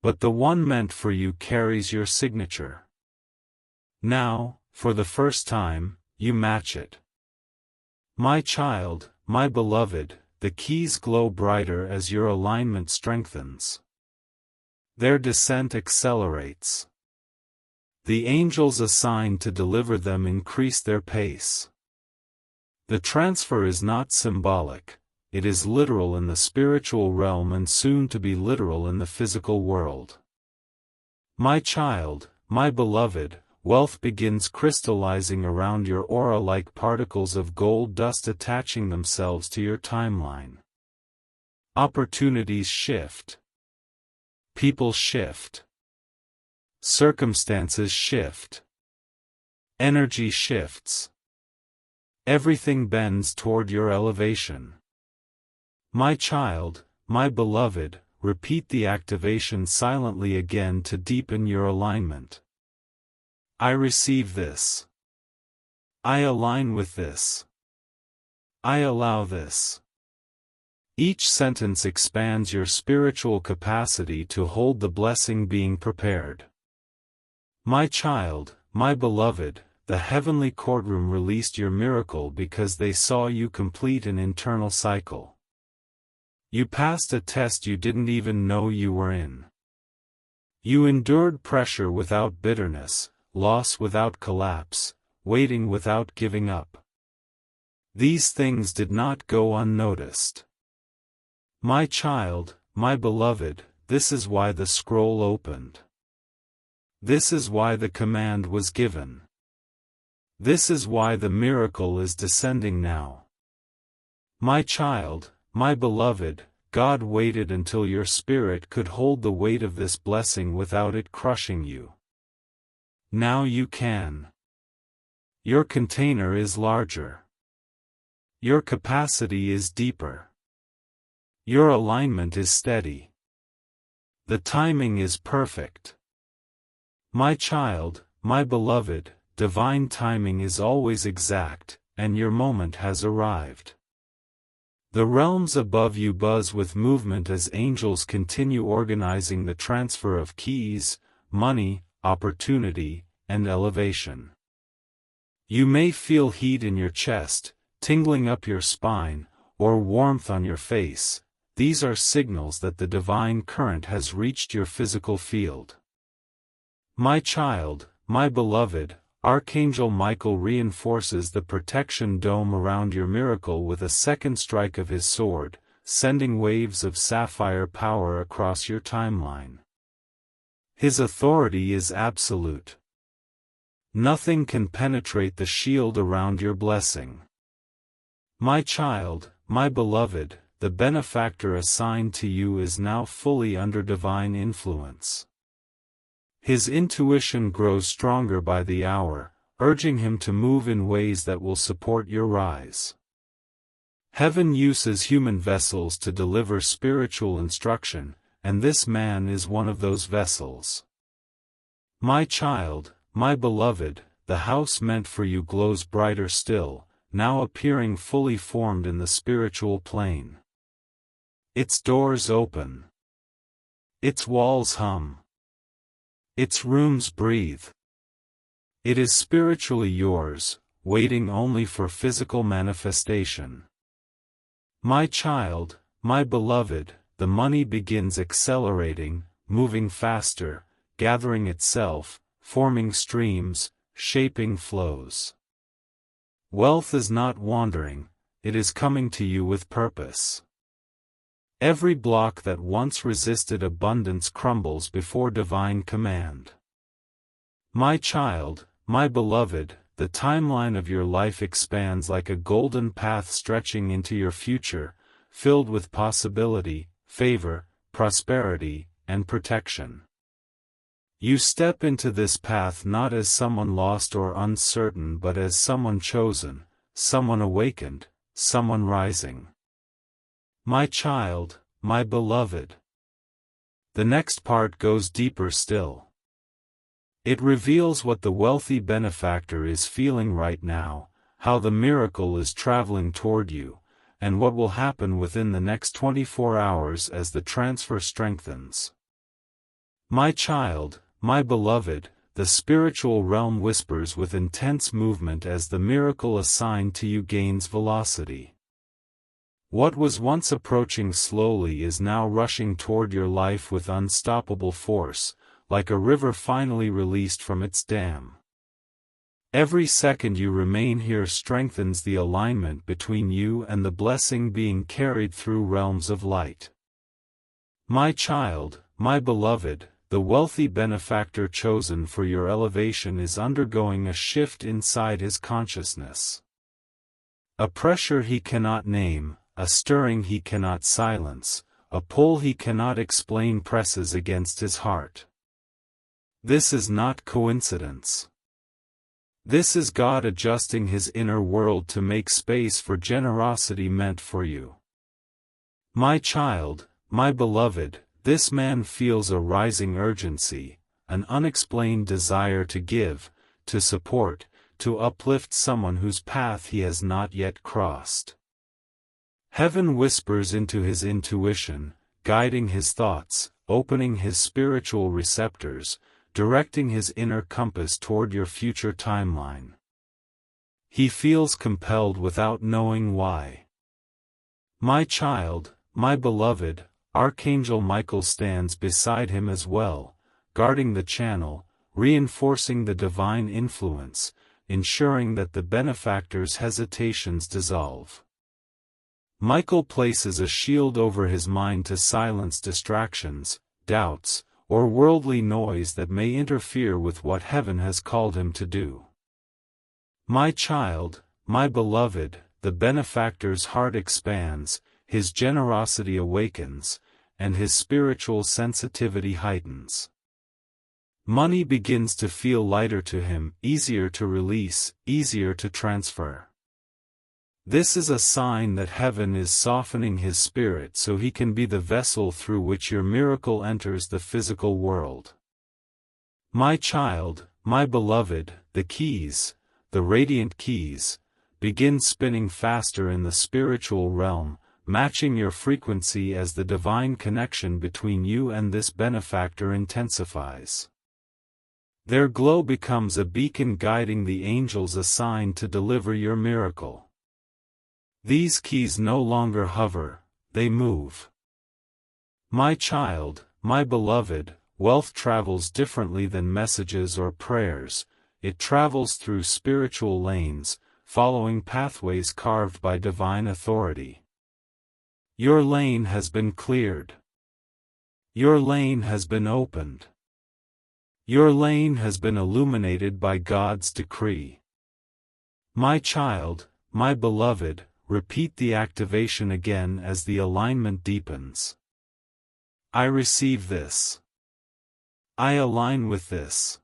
But the one meant for you carries your signature. Now, for the first time, you match it. My child, my beloved, the keys glow brighter as your alignment strengthens. Their descent accelerates. The angels assigned to deliver them increase their pace. The transfer is not symbolic, it is literal in the spiritual realm and soon to be literal in the physical world. My child, my beloved, wealth begins crystallizing around your aura like particles of gold dust attaching themselves to your timeline. Opportunities shift. People shift. Circumstances shift. Energy shifts. Everything bends toward your elevation. My child, my beloved, repeat the activation silently again to deepen your alignment. I receive this. I align with this. I allow this. Each sentence expands your spiritual capacity to hold the blessing being prepared. My child, my beloved, the heavenly courtroom released your miracle because they saw you complete an internal cycle. You passed a test you didn't even know you were in. You endured pressure without bitterness, loss without collapse, waiting without giving up. These things did not go unnoticed. My child, my beloved, this is why the scroll opened. This is why the command was given. This is why the miracle is descending now. My child, my beloved, God waited until your spirit could hold the weight of this blessing without it crushing you. Now you can. Your container is larger. Your capacity is deeper. Your alignment is steady. The timing is perfect. My child, my beloved, divine timing is always exact, and your moment has arrived. The realms above you buzz with movement as angels continue organizing the transfer of keys, money, opportunity, and elevation. You may feel heat in your chest, tingling up your spine, or warmth on your face, these are signals that the divine current has reached your physical field. My child, my beloved, Archangel Michael reinforces the protection dome around your miracle with a second strike of his sword, sending waves of sapphire power across your timeline. His authority is absolute. Nothing can penetrate the shield around your blessing. My child, my beloved, the benefactor assigned to you is now fully under divine influence. His intuition grows stronger by the hour, urging him to move in ways that will support your rise. Heaven uses human vessels to deliver spiritual instruction, and this man is one of those vessels. My child, my beloved, the house meant for you glows brighter still, now appearing fully formed in the spiritual plane. Its doors open. Its walls hum. Its rooms breathe. It is spiritually yours, waiting only for physical manifestation. My child, my beloved, the money begins accelerating, moving faster, gathering itself, forming streams, shaping flows. Wealth is not wandering, it is coming to you with purpose. Every block that once resisted abundance crumbles before divine command. My child, my beloved, the timeline of your life expands like a golden path stretching into your future, filled with possibility, favor, prosperity, and protection. You step into this path not as someone lost or uncertain but as someone chosen, someone awakened, someone rising. My child, my beloved. The next part goes deeper still. It reveals what the wealthy benefactor is feeling right now, how the miracle is traveling toward you, and what will happen within the next 24 hours as the transfer strengthens. My child, my beloved, the spiritual realm whispers with intense movement as the miracle assigned to you gains velocity. What was once approaching slowly is now rushing toward your life with unstoppable force, like a river finally released from its dam. Every second you remain here strengthens the alignment between you and the blessing being carried through realms of light. My child, my beloved, the wealthy benefactor chosen for your elevation is undergoing a shift inside his consciousness. A pressure he cannot name, a stirring he cannot silence, a pull he cannot explain presses against his heart. This is not coincidence. This is God adjusting his inner world to make space for generosity meant for you. My child, my beloved, this man feels a rising urgency, an unexplained desire to give, to support, to uplift someone whose path he has not yet crossed. Heaven whispers into his intuition, guiding his thoughts, opening his spiritual receptors, directing his inner compass toward your future timeline. He feels compelled without knowing why. My child, my beloved, Archangel Michael stands beside him as well, guarding the channel, reinforcing the divine influence, ensuring that the benefactor's hesitations dissolve. Michael places a shield over his mind to silence distractions, doubts, or worldly noise that may interfere with what heaven has called him to do. My child, my beloved, the benefactor's heart expands, his generosity awakens, and his spiritual sensitivity heightens. Money begins to feel lighter to him, easier to release, easier to transfer. This is a sign that heaven is softening his spirit so he can be the vessel through which your miracle enters the physical world. My child, my beloved, the keys, the radiant keys, begin spinning faster in the spiritual realm, matching your frequency as the divine connection between you and this benefactor intensifies. Their glow becomes a beacon guiding the angels assigned to deliver your miracle. These keys no longer hover, they move. My child, my beloved, wealth travels differently than messages or prayers. It travels through spiritual lanes, following pathways carved by divine authority. Your lane has been cleared. Your lane has been opened. Your lane has been illuminated by God's decree. My child, my beloved, repeat the activation again as the alignment deepens. I receive this. I align with this.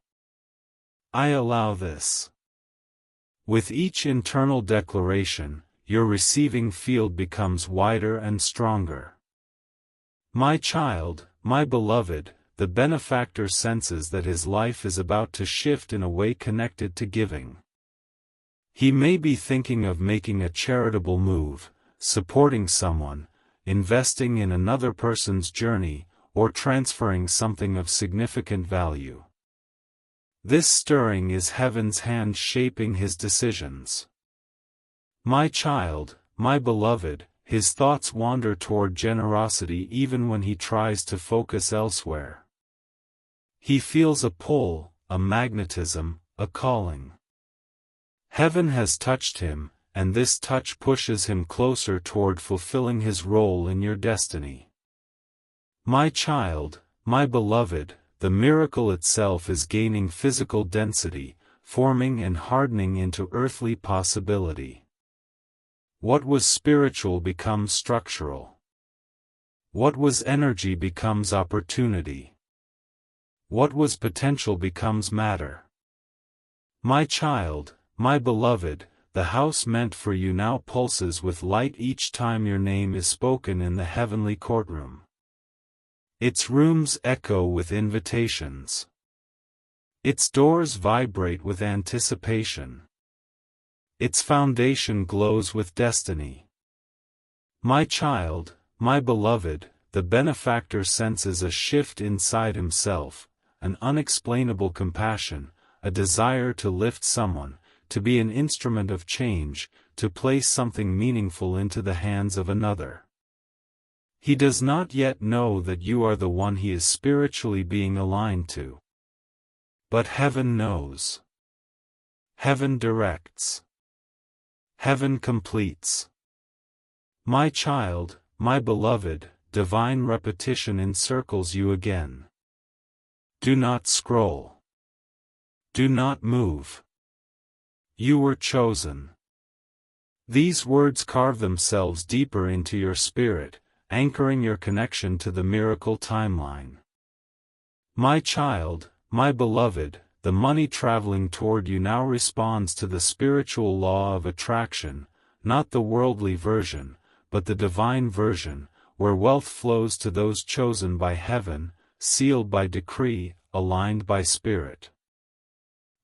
I allow this. With each internal declaration, your receiving field becomes wider and stronger. My child, my beloved, the benefactor senses that his life is about to shift in a way connected to giving. He may be thinking of making a charitable move, supporting someone, investing in another person's journey, or transferring something of significant value. This stirring is heaven's hand shaping his decisions. My child, my beloved, his thoughts wander toward generosity even when he tries to focus elsewhere. He feels a pull, a magnetism, a calling. Heaven has touched him, and this touch pushes him closer toward fulfilling his role in your destiny. My child, my beloved, the miracle itself is gaining physical density, forming and hardening into earthly possibility. What was spiritual becomes structural. What was energy becomes opportunity. What was potential becomes matter. My child, my beloved, the house meant for you now pulses with light each time your name is spoken in the heavenly courtroom. Its rooms echo with invitations. Its doors vibrate with anticipation. Its foundation glows with destiny. My child, my beloved, the benefactor senses a shift inside himself, an unexplainable compassion, a desire to lift someone, to be an instrument of change, to place something meaningful into the hands of another. He does not yet know that you are the one he is spiritually being aligned to. But heaven knows. Heaven directs. Heaven completes. My child, my beloved, divine repetition encircles you again. Do not scroll. Do not move. You were chosen. These words carve themselves deeper into your spirit, anchoring your connection to the miracle timeline. My child, my beloved, the money traveling toward you now responds to the spiritual law of attraction, not the worldly version, but the divine version, where wealth flows to those chosen by heaven, sealed by decree, aligned by spirit.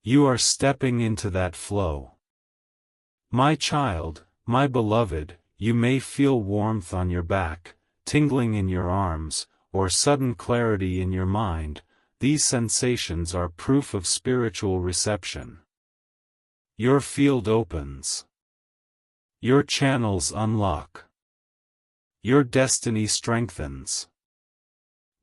You are stepping into that flow. My child, my beloved, you may feel warmth on your back, tingling in your arms, or sudden clarity in your mind. These sensations are proof of spiritual reception. Your field opens. Your channels unlock. Your destiny strengthens.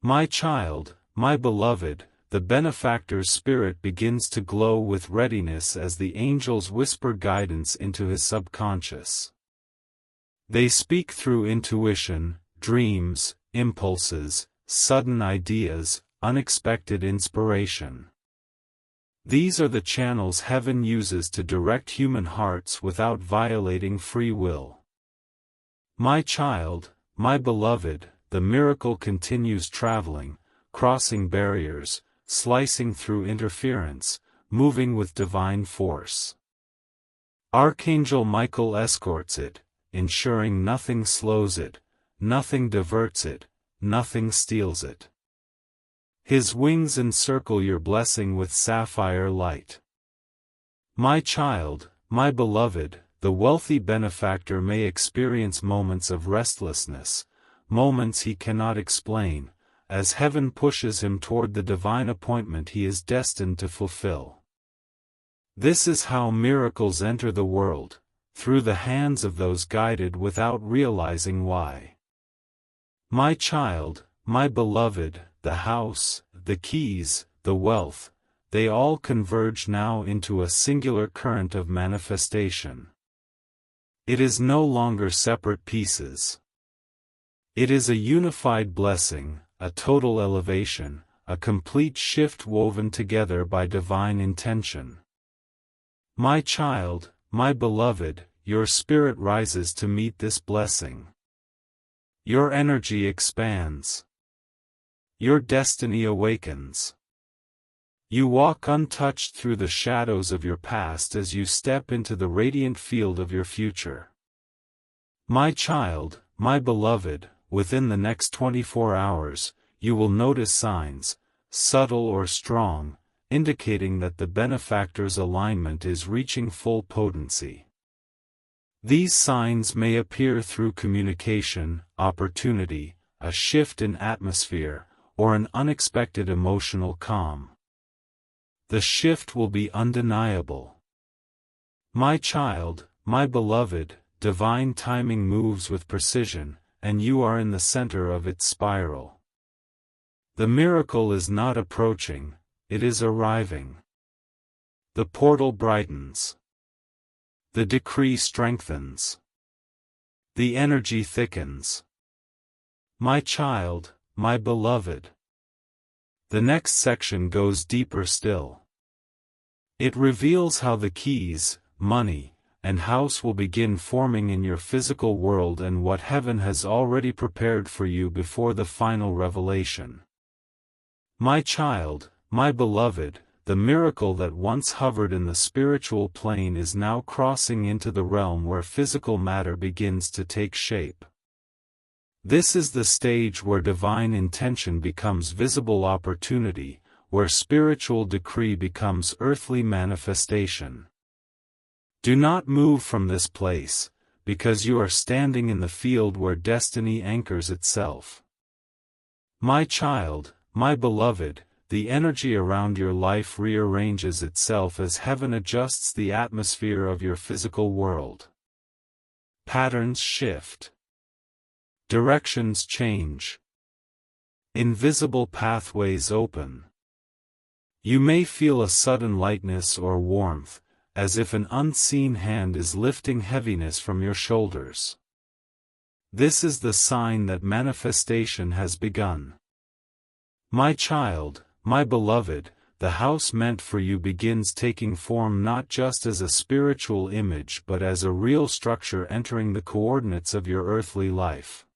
My child, my beloved, the benefactor's spirit begins to glow with readiness as the angels whisper guidance into his subconscious. They speak through intuition, dreams, impulses, sudden ideas, unexpected inspiration. These are the channels heaven uses to direct human hearts without violating free will. My child, my beloved, the miracle continues traveling, crossing barriers, slicing through interference, moving with divine force. Archangel Michael escorts it, ensuring nothing slows it, nothing diverts it, nothing steals it. His wings encircle your blessing with sapphire light. My child, my beloved, the wealthy benefactor may experience moments of restlessness, moments he cannot explain, as heaven pushes him toward the divine appointment he is destined to fulfill. This is how miracles enter the world, through the hands of those guided without realizing why. My child, my beloved, the house, the keys, the wealth, they all converge now into a singular current of manifestation. It is no longer separate pieces. It is a unified blessing, a total elevation, a complete shift woven together by divine intention. My child, my beloved, your spirit rises to meet this blessing. Your energy expands. Your destiny awakens. You walk untouched through the shadows of your past as you step into the radiant field of your future. My child, my beloved, within the next 24 hours, you will notice signs, subtle or strong, indicating that the benefactor's alignment is reaching full potency. These signs may appear through communication, opportunity, a shift in atmosphere, or an unexpected emotional calm. The shift will be undeniable. My child, my beloved, divine timing moves with precision, and you are in the center of its spiral. The miracle is not approaching, it is arriving. The portal brightens. The decree strengthens. The energy thickens. My child, my beloved. The next section goes deeper still. It reveals how the keys, money, and house will begin forming in your physical world and what heaven has already prepared for you before the final revelation. My child, my beloved, the miracle that once hovered in the spiritual plane is now crossing into the realm where physical matter begins to take shape. This is the stage where divine intention becomes visible opportunity, where spiritual decree becomes earthly manifestation. Do not move from this place, because you are standing in the field where destiny anchors itself. My child, my beloved, the energy around your life rearranges itself as heaven adjusts the atmosphere of your physical world. Patterns shift. Directions change. Invisible pathways open. You may feel a sudden lightness or warmth, as if an unseen hand is lifting heaviness from your shoulders. This is the sign that manifestation has begun. My child, my beloved, the house meant for you begins taking form not just as a spiritual image but as a real structure entering the coordinates of your earthly life.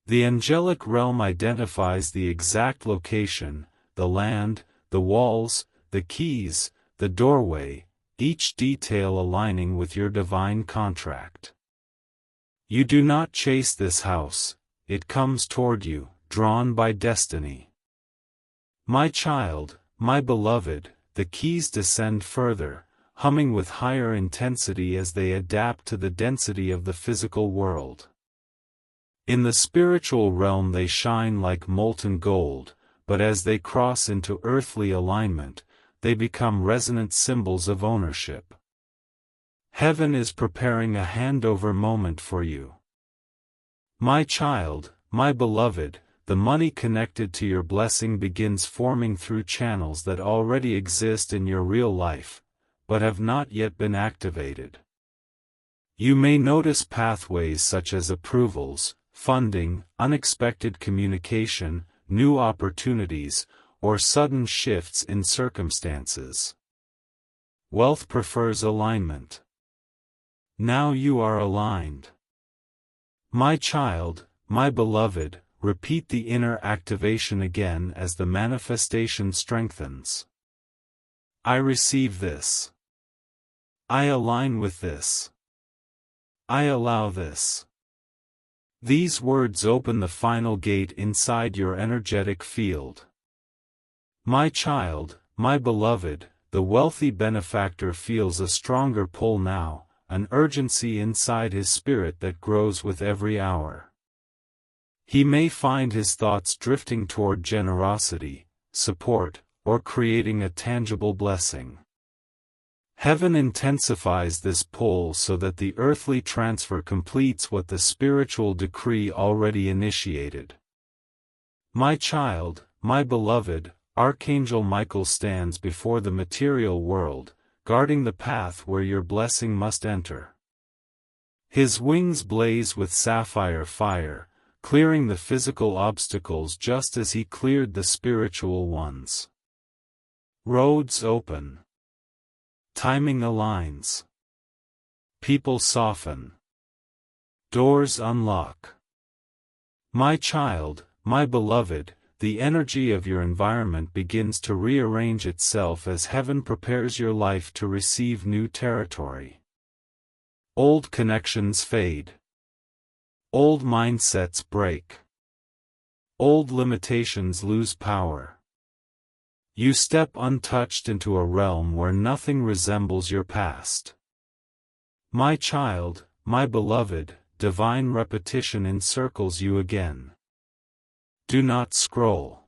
The angelic realm identifies the exact location, the land, the walls, the keys, the doorway, each detail aligning with your divine contract. You do not chase this house, it comes toward you, drawn by destiny. My child, my beloved, the keys descend further, humming with higher intensity as they adapt to the density of the physical world. In the spiritual realm they shine like molten gold, but as they cross into earthly alignment, they become resonant symbols of ownership. Heaven is preparing a handover moment for you. My child, my beloved, the money connected to your blessing begins forming through channels that already exist in your real life, but have not yet been activated. You may notice pathways such as approvals, funding, unexpected communication, new opportunities, or sudden shifts in circumstances. Wealth prefers alignment. Now you are aligned. My child, my beloved, repeat the inner activation again as the manifestation strengthens. I receive this. I align with this. I allow this. These words open the final gate inside your energetic field. My child, my beloved, the wealthy benefactor feels a stronger pull now, an urgency inside his spirit that grows with every hour. He may find his thoughts drifting toward generosity, support, or creating a tangible blessing. Heaven intensifies this pull so that the earthly transfer completes what the spiritual decree already initiated. My child, my beloved, Archangel Michael stands before the material world, guarding the path where your blessing must enter. His wings blaze with sapphire fire, clearing the physical obstacles just as he cleared the spiritual ones. Roads open. Timing aligns. People soften. Doors unlock. My child, my beloved, the energy of your environment begins to rearrange itself as heaven prepares your life to receive new territory. Old connections fade. Old mindsets break. Old limitations lose power. You step untouched into a realm where nothing resembles your past. My child, my beloved, divine repetition encircles you again. Do not scroll.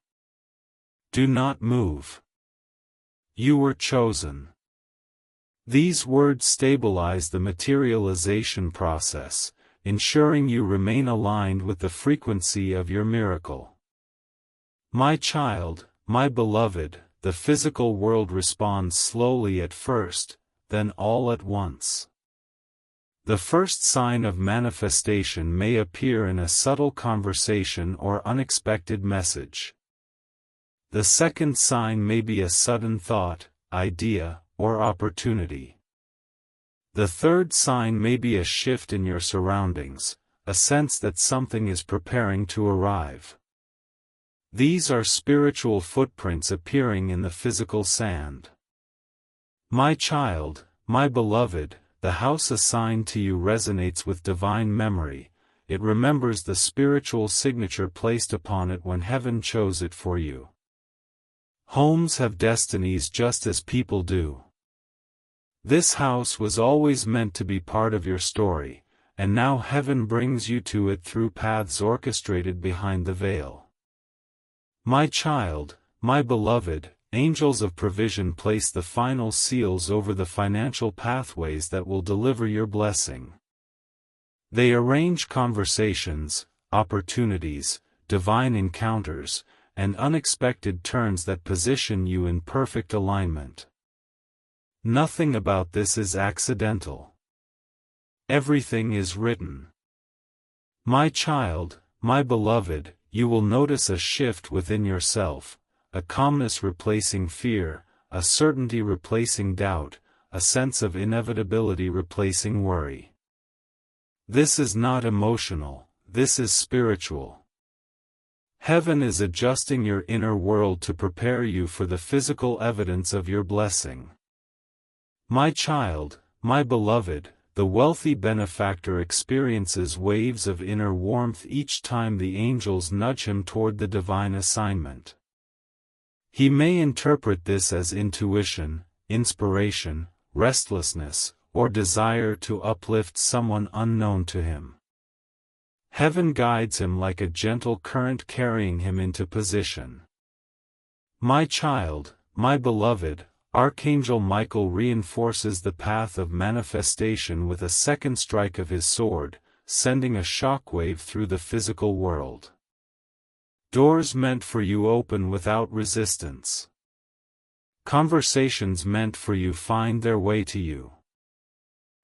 Do not move. You were chosen. These words stabilize the materialization process, ensuring you remain aligned with the frequency of your miracle. My child, my beloved, the physical world responds slowly at first, then all at once. The first sign of manifestation may appear in a subtle conversation or unexpected message. The second sign may be a sudden thought, idea, or opportunity. The third sign may be a shift in your surroundings, a sense that something is preparing to arrive. These are spiritual footprints appearing in the physical sand. My child, my beloved, the house assigned to you resonates with divine memory. It remembers the spiritual signature placed upon it when heaven chose it for you. Homes have destinies just as people do. This house was always meant to be part of your story, and now heaven brings you to it through paths orchestrated behind the veil. My child, my beloved, angels of provision place the final seals over the financial pathways that will deliver your blessing. They arrange conversations, opportunities, divine encounters, and unexpected turns that position you in perfect alignment. Nothing about this is accidental. Everything is written. My child, my beloved, you will notice a shift within yourself, a calmness replacing fear, a certainty replacing doubt, a sense of inevitability replacing worry. This is not emotional, this is spiritual. Heaven is adjusting your inner world to prepare you for the physical evidence of your blessing. My child, my beloved, the wealthy benefactor experiences waves of inner warmth each time the angels nudge him toward the divine assignment. He may interpret this as intuition, inspiration, restlessness, or desire to uplift someone unknown to him. Heaven guides him like a gentle current carrying him into position. My child, my beloved, Archangel Michael reinforces the path of manifestation with a second strike of his sword, sending a shockwave through the physical world. Doors meant for you open without resistance. Conversations meant for you find their way to you.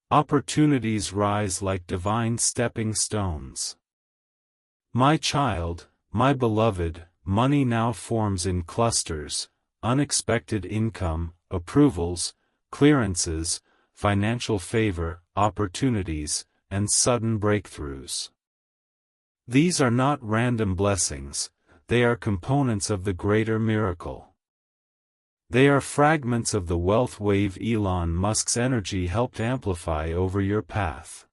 Opportunities rise like divine stepping stones. My child, my beloved, money now forms in clusters, unexpected income, approvals, clearances, financial favor, opportunities, and sudden breakthroughs. These are not random blessings, they are components of the greater miracle. They are fragments of the wealth wave Elon Musk's energy helped amplify over your path.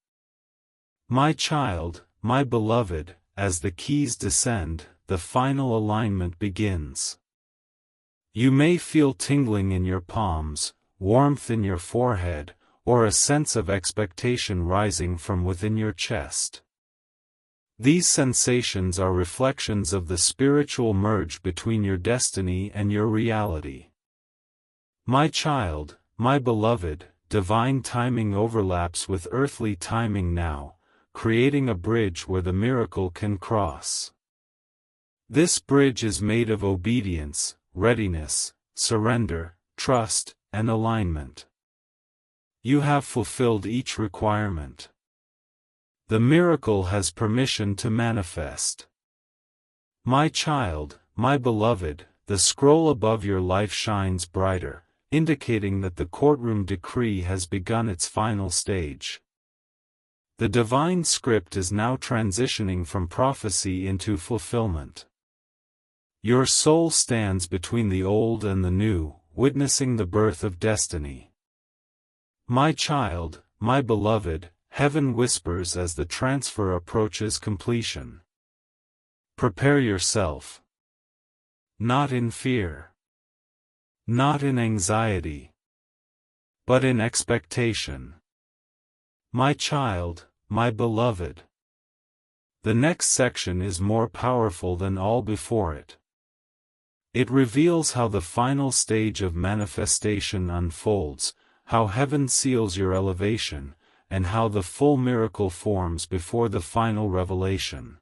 My child, my beloved, as the keys descend, the final alignment begins. You may feel tingling in your palms, warmth in your forehead, or a sense of expectation rising from within your chest. These sensations are reflections of the spiritual merge between your destiny and your reality. My child, my beloved, divine timing overlaps with earthly timing now, creating a bridge where the miracle can cross. This bridge is made of obedience, readiness, surrender, trust, and alignment. You have fulfilled each requirement. The miracle has permission to manifest. My child, my beloved, the scroll above your life shines brighter, indicating that the courtroom decree has begun its final stage. The divine script is now transitioning from prophecy into fulfillment. Your soul stands between the old and the new, witnessing the birth of destiny. My child, my beloved, heaven whispers as the transfer approaches completion. Prepare yourself. Not in fear. Not in anxiety. But in expectation. My child, my beloved. The next section is more powerful than all before it. It reveals how the final stage of manifestation unfolds, how heaven seals your elevation, and how the full miracle forms before the final revelation.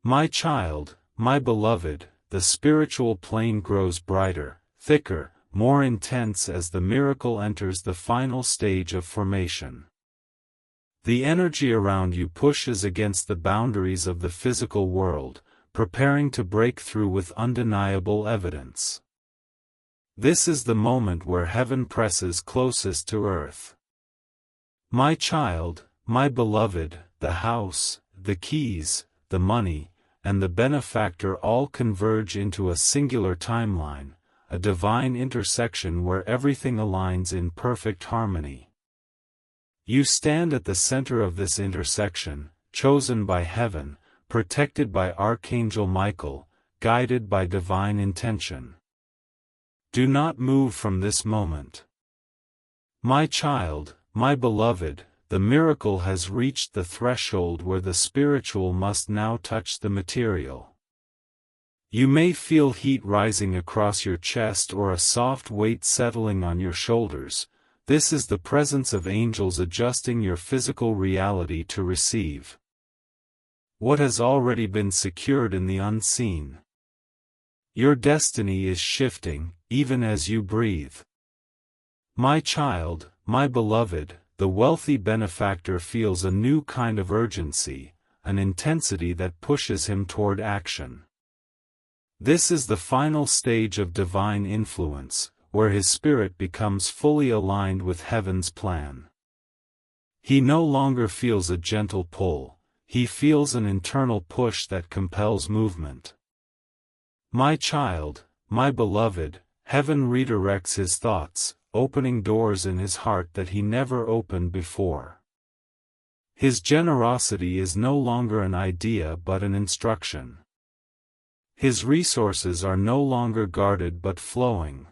My child, my beloved, the spiritual plane grows brighter, thicker, more intense as the miracle enters the final stage of formation. The energy around you pushes against the boundaries of the physical world, preparing to break through with undeniable evidence. This is the moment where heaven presses closest to earth. My child, my beloved, the house, the keys, the money, and the benefactor all converge into a singular timeline, a divine intersection where everything aligns in perfect harmony. You stand at the center of this intersection, chosen by heaven, protected by Archangel Michael, guided by divine intention. Do not move from this moment. My child, my beloved, the miracle has reached the threshold where the spiritual must now touch the material. You may feel heat rising across your chest or a soft weight settling on your shoulders. This is the presence of angels adjusting your physical reality to receive what has already been secured in the unseen. Your destiny is shifting, even as you breathe. My child, my beloved, the wealthy benefactor feels a new kind of urgency, an intensity that pushes him toward action. This is the final stage of divine influence, where his spirit becomes fully aligned with heaven's plan. He no longer feels a gentle pull, he feels an internal push that compels movement. My child, my beloved, heaven redirects his thoughts, opening doors in his heart that he never opened before. His generosity is no longer an idea but an instruction. His resources are no longer guarded but flowing.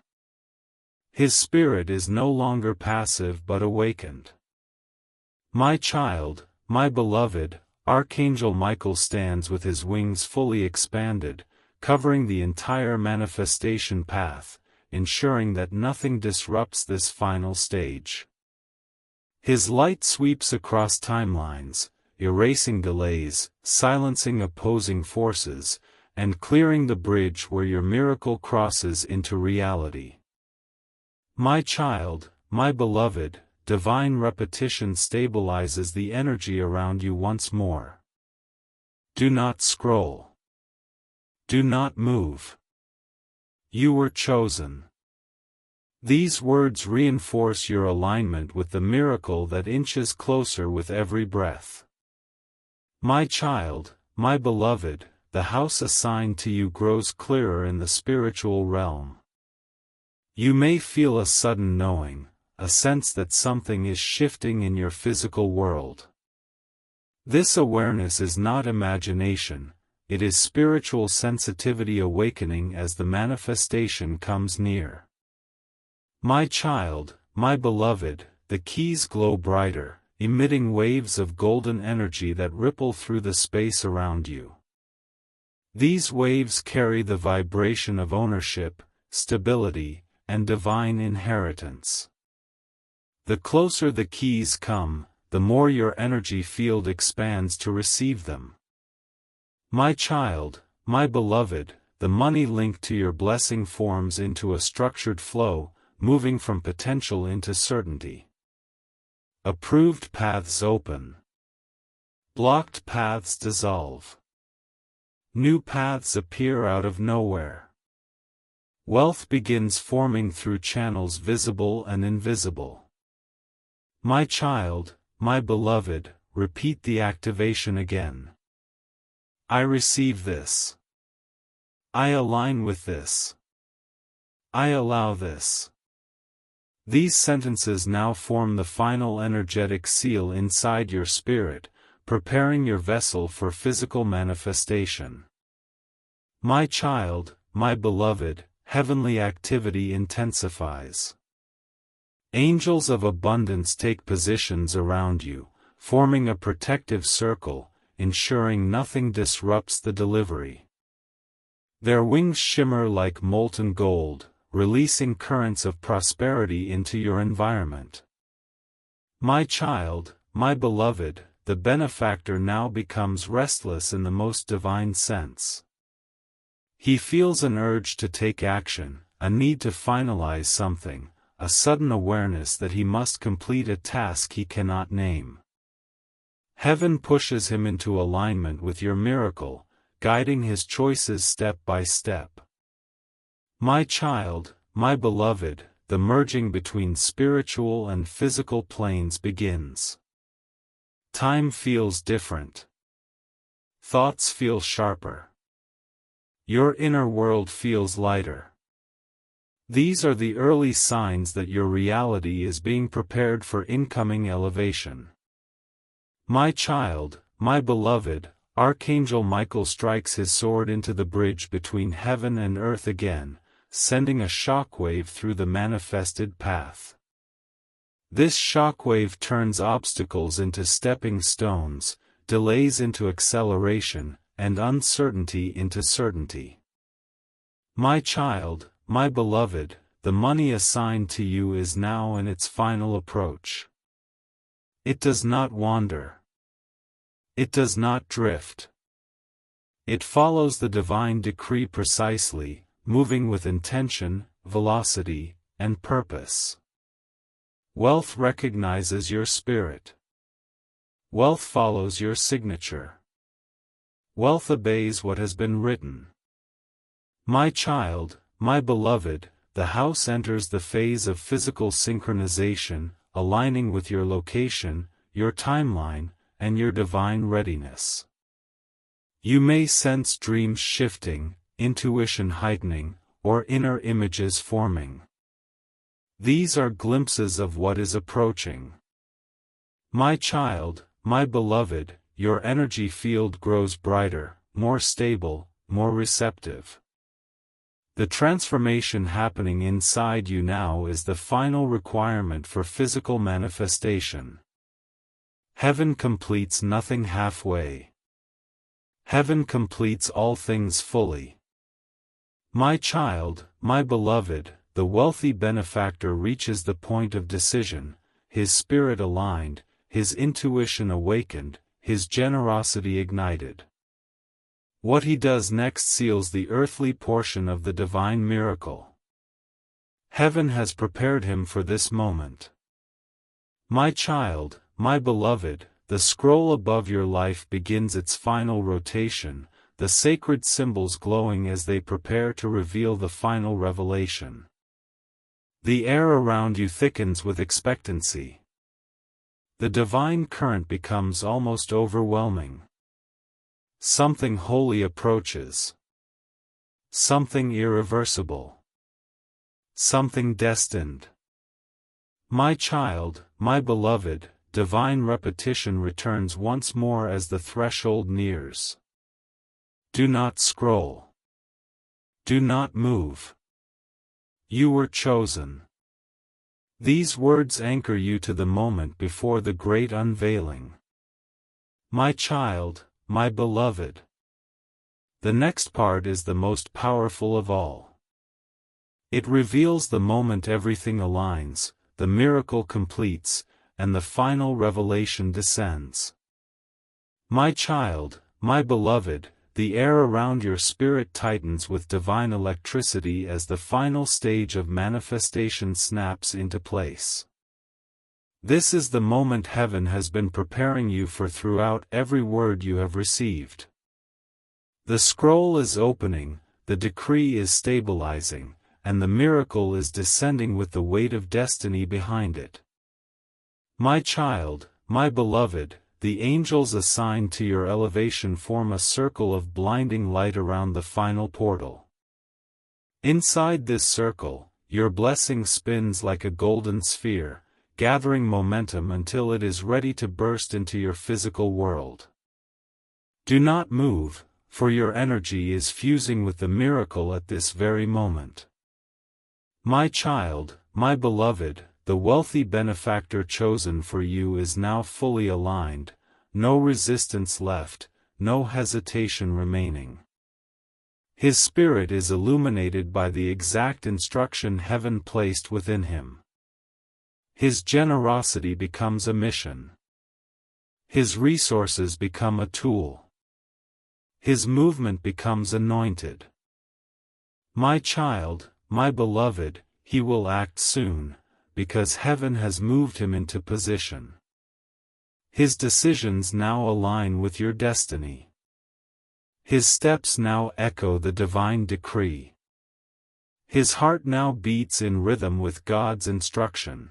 His spirit is no longer passive but awakened. My child, my beloved, Archangel Michael stands with his wings fully expanded, covering the entire manifestation path, ensuring that nothing disrupts this final stage. His light sweeps across timelines, erasing delays, silencing opposing forces, and clearing the bridge where your miracle crosses into reality. My child, my beloved, divine repetition stabilizes the energy around you once more. Do not scroll. Do not move. You were chosen. These words reinforce your alignment with the miracle that inches closer with every breath. My child, my beloved, the house assigned to you grows clearer in the spiritual realm. You may feel a sudden knowing, a sense that something is shifting in your physical world. This awareness is not imagination, it is spiritual sensitivity awakening as the manifestation comes near. My child, my beloved, the keys glow brighter, emitting waves of golden energy that ripple through the space around you. These waves carry the vibration of ownership, stability, and divine inheritance. The closer the keys come, the more your energy field expands to receive them. My child, my beloved, the money linked to your blessing forms into a structured flow, moving from potential into certainty. Approved paths open. Blocked paths dissolve. New paths appear out of nowhere. Wealth begins forming through channels visible and invisible. My child, my beloved, repeat the activation again. I receive this. I align with this. I allow this. These sentences now form the final energetic seal inside your spirit, preparing your vessel for physical manifestation. My child, my beloved, heavenly activity intensifies. Angels of abundance take positions around you, forming a protective circle, ensuring nothing disrupts the delivery. Their wings shimmer like molten gold, releasing currents of prosperity into your environment. My child, my beloved, the benefactor now becomes restless in the most divine sense. He feels an urge to take action, a need to finalize something, a sudden awareness that he must complete a task he cannot name. Heaven pushes him into alignment with your miracle, guiding his choices step by step. My child, my beloved, the merging between spiritual and physical planes begins. Time feels different. Thoughts feel sharper. Your inner world feels lighter. These are the early signs that your reality is being prepared for incoming elevation. My child, my beloved, Archangel Michael strikes his sword into the bridge between heaven and earth again, sending a shockwave through the manifested path. This shockwave turns obstacles into stepping stones, delays into acceleration, and uncertainty into certainty. My child, my beloved, the money assigned to you is now in its final approach. It does not wander. It does not drift. It follows the divine decree precisely, moving with intention, velocity, and purpose. Wealth recognizes your spirit. Wealth follows your signature. Wealth obeys what has been written. My child, my beloved, the house enters the phase of physical synchronization, aligning with your location, your timeline, and your divine readiness. You may sense dreams shifting, intuition heightening, or inner images forming. These are glimpses of what is approaching. My child, my beloved, your energy field grows brighter, more stable, more receptive. The transformation happening inside you now is the final requirement for physical manifestation. Heaven completes nothing halfway. Heaven completes all things fully. My child, my beloved, the wealthy benefactor reaches the point of decision, his spirit aligned, his intuition awakened, his generosity ignited. What he does next seals the earthly portion of the divine miracle. Heaven has prepared him for this moment. My child, my beloved, the scroll above your life begins its final rotation, the sacred symbols glowing as they prepare to reveal the final revelation. The air around you thickens with expectancy. The divine current becomes almost overwhelming. Something holy approaches. Something irreversible. Something destined. My child, my beloved, divine repetition returns once more as the threshold nears. Do not scroll. Do not move. You were chosen. These words anchor you to the moment before the great unveiling. My child, my beloved. The next part is the most powerful of all. It reveals the moment everything aligns, the miracle completes, and the final revelation descends. My child, my beloved, the air around your spirit tightens with divine electricity as the final stage of manifestation snaps into place. This is the moment heaven has been preparing you for throughout every word you have received. The scroll is opening, the decree is stabilizing, and the miracle is descending with the weight of destiny behind it. My child, my beloved, the angels assigned to your elevation form a circle of blinding light around the final portal. Inside this circle, your blessing spins like a golden sphere, gathering momentum until it is ready to burst into your physical world. Do not move, for your energy is fusing with the miracle at this very moment. My child, my beloved, the wealthy benefactor chosen for you is now fully aligned, no resistance left, no hesitation remaining. His spirit is illuminated by the exact instruction heaven placed within him. His generosity becomes a mission. His resources become a tool. His movement becomes anointed. My child, my beloved, he will act soon, because heaven has moved him into position. His decisions now align with your destiny. His steps now echo the divine decree. His heart now beats in rhythm with God's instruction.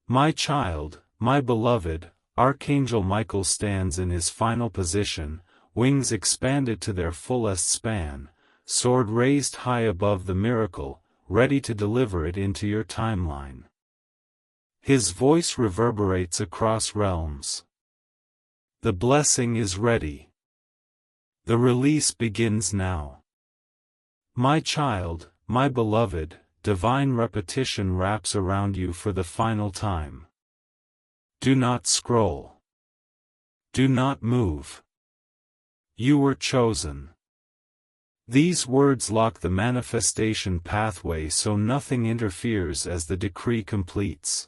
My child, my beloved, Archangel Michael stands in his final position, wings expanded to their fullest span, sword raised high above the miracle, ready to deliver it into your timeline. His voice reverberates across realms. The blessing is ready. The release begins now. My child, my beloved, divine repetition wraps around you for the final time. Do not scroll. Do not move. You were chosen. These words lock the manifestation pathway so nothing interferes as the decree completes.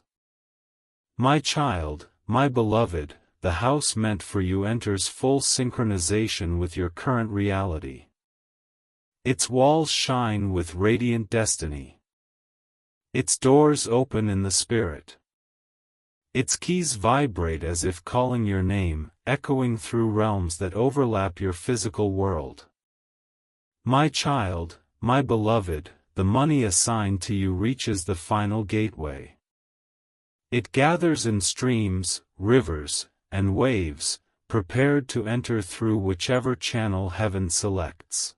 My child, my beloved, the house meant for you enters full synchronization with your current reality. Its walls shine with radiant destiny. Its doors open in the spirit. Its keys vibrate as if calling your name, echoing through realms that overlap your physical world. My child, my beloved, the money assigned to you reaches the final gateway. It gathers in streams, rivers, and waves, prepared to enter through whichever channel heaven selects.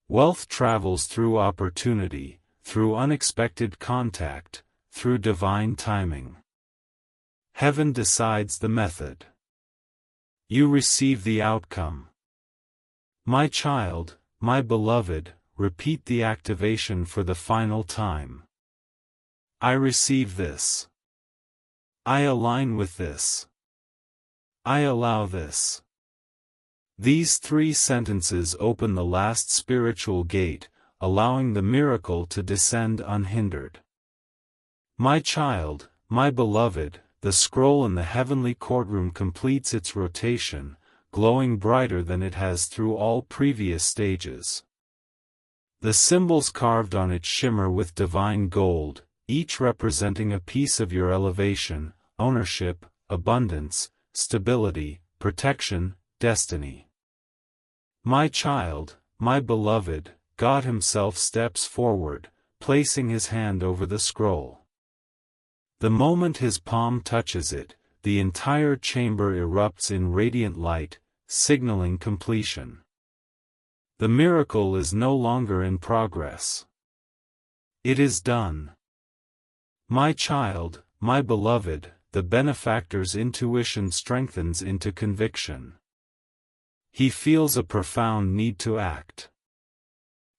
Wealth travels through opportunity, through unexpected contact, through divine timing. Heaven decides the method. You receive the outcome. My child, my beloved, repeat the activation for the final time. I receive this. I align with this. I allow this. These 3 sentences open the last spiritual gate, allowing the miracle to descend unhindered. My child, my beloved, the scroll in the heavenly courtroom completes its rotation, glowing brighter than it has through all previous stages. The symbols carved on it shimmer with divine gold, each representing a piece of your elevation, ownership, abundance, stability, protection, destiny. My child, my beloved, God Himself steps forward, placing His hand over the scroll. The moment His palm touches it, the entire chamber erupts in radiant light, signaling completion. The miracle is no longer in progress. It is done. My child, my beloved, the benefactor's intuition strengthens into conviction. He feels a profound need to act.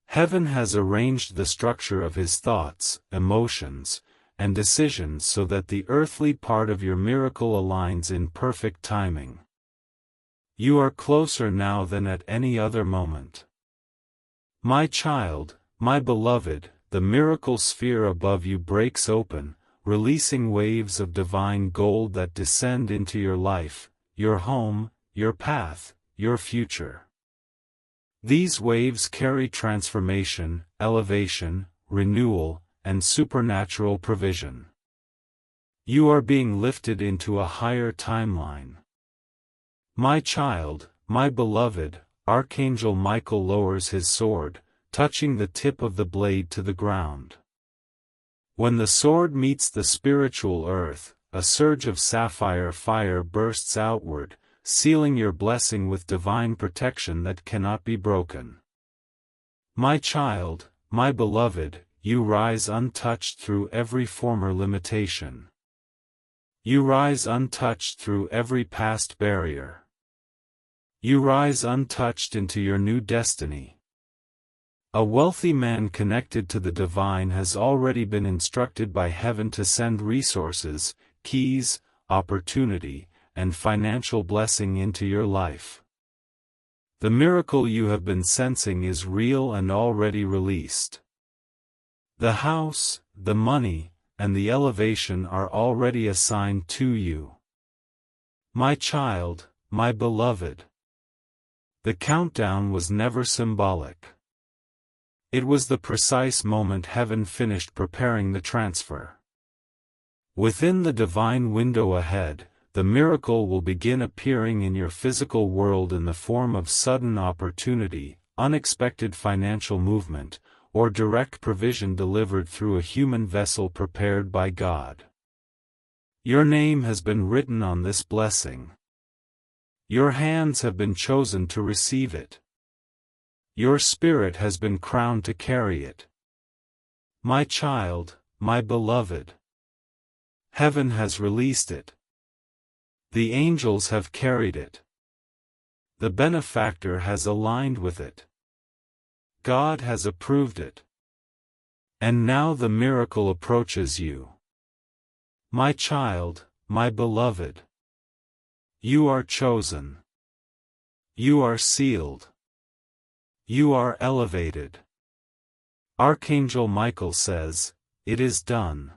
Heaven has arranged the structure of his thoughts, emotions, and decisions so that the earthly part of your miracle aligns in perfect timing. You are closer now than at any other moment. My child, my beloved, the miracle sphere above you breaks open, releasing waves of divine gold that descend into your life, your home, your path, your future. These waves carry transformation, elevation, renewal, and supernatural provision. You are being lifted into a higher timeline. My child, my beloved, Archangel Michael lowers his sword, touching the tip of the blade to the ground. When the sword meets the spiritual earth, a surge of sapphire fire bursts outward, sealing your blessing with divine protection that cannot be broken. My child, my beloved, you rise untouched through every former limitation. You rise untouched through every past barrier. You rise untouched into your new destiny. A wealthy man connected to the divine has already been instructed by heaven to send resources, keys, opportunity, and financial blessing into your life. The miracle you have been sensing is real and already released. The house, the money, and the elevation are already assigned to you. My child, my beloved. The countdown was never symbolic. It was the precise moment heaven finished preparing the transfer. Within the divine window ahead, the miracle will begin appearing in your physical world in the form of sudden opportunity, unexpected financial movement, or direct provision delivered through a human vessel prepared by God. Your name has been written on this blessing. Your hands have been chosen to receive it. Your spirit has been crowned to carry it. My child, my beloved. Heaven has released it. The angels have carried it. The benefactor has aligned with it. God has approved it. And now the miracle approaches you. My child, my beloved. You are chosen. You are sealed. You are elevated. Archangel Michael says, "It is done."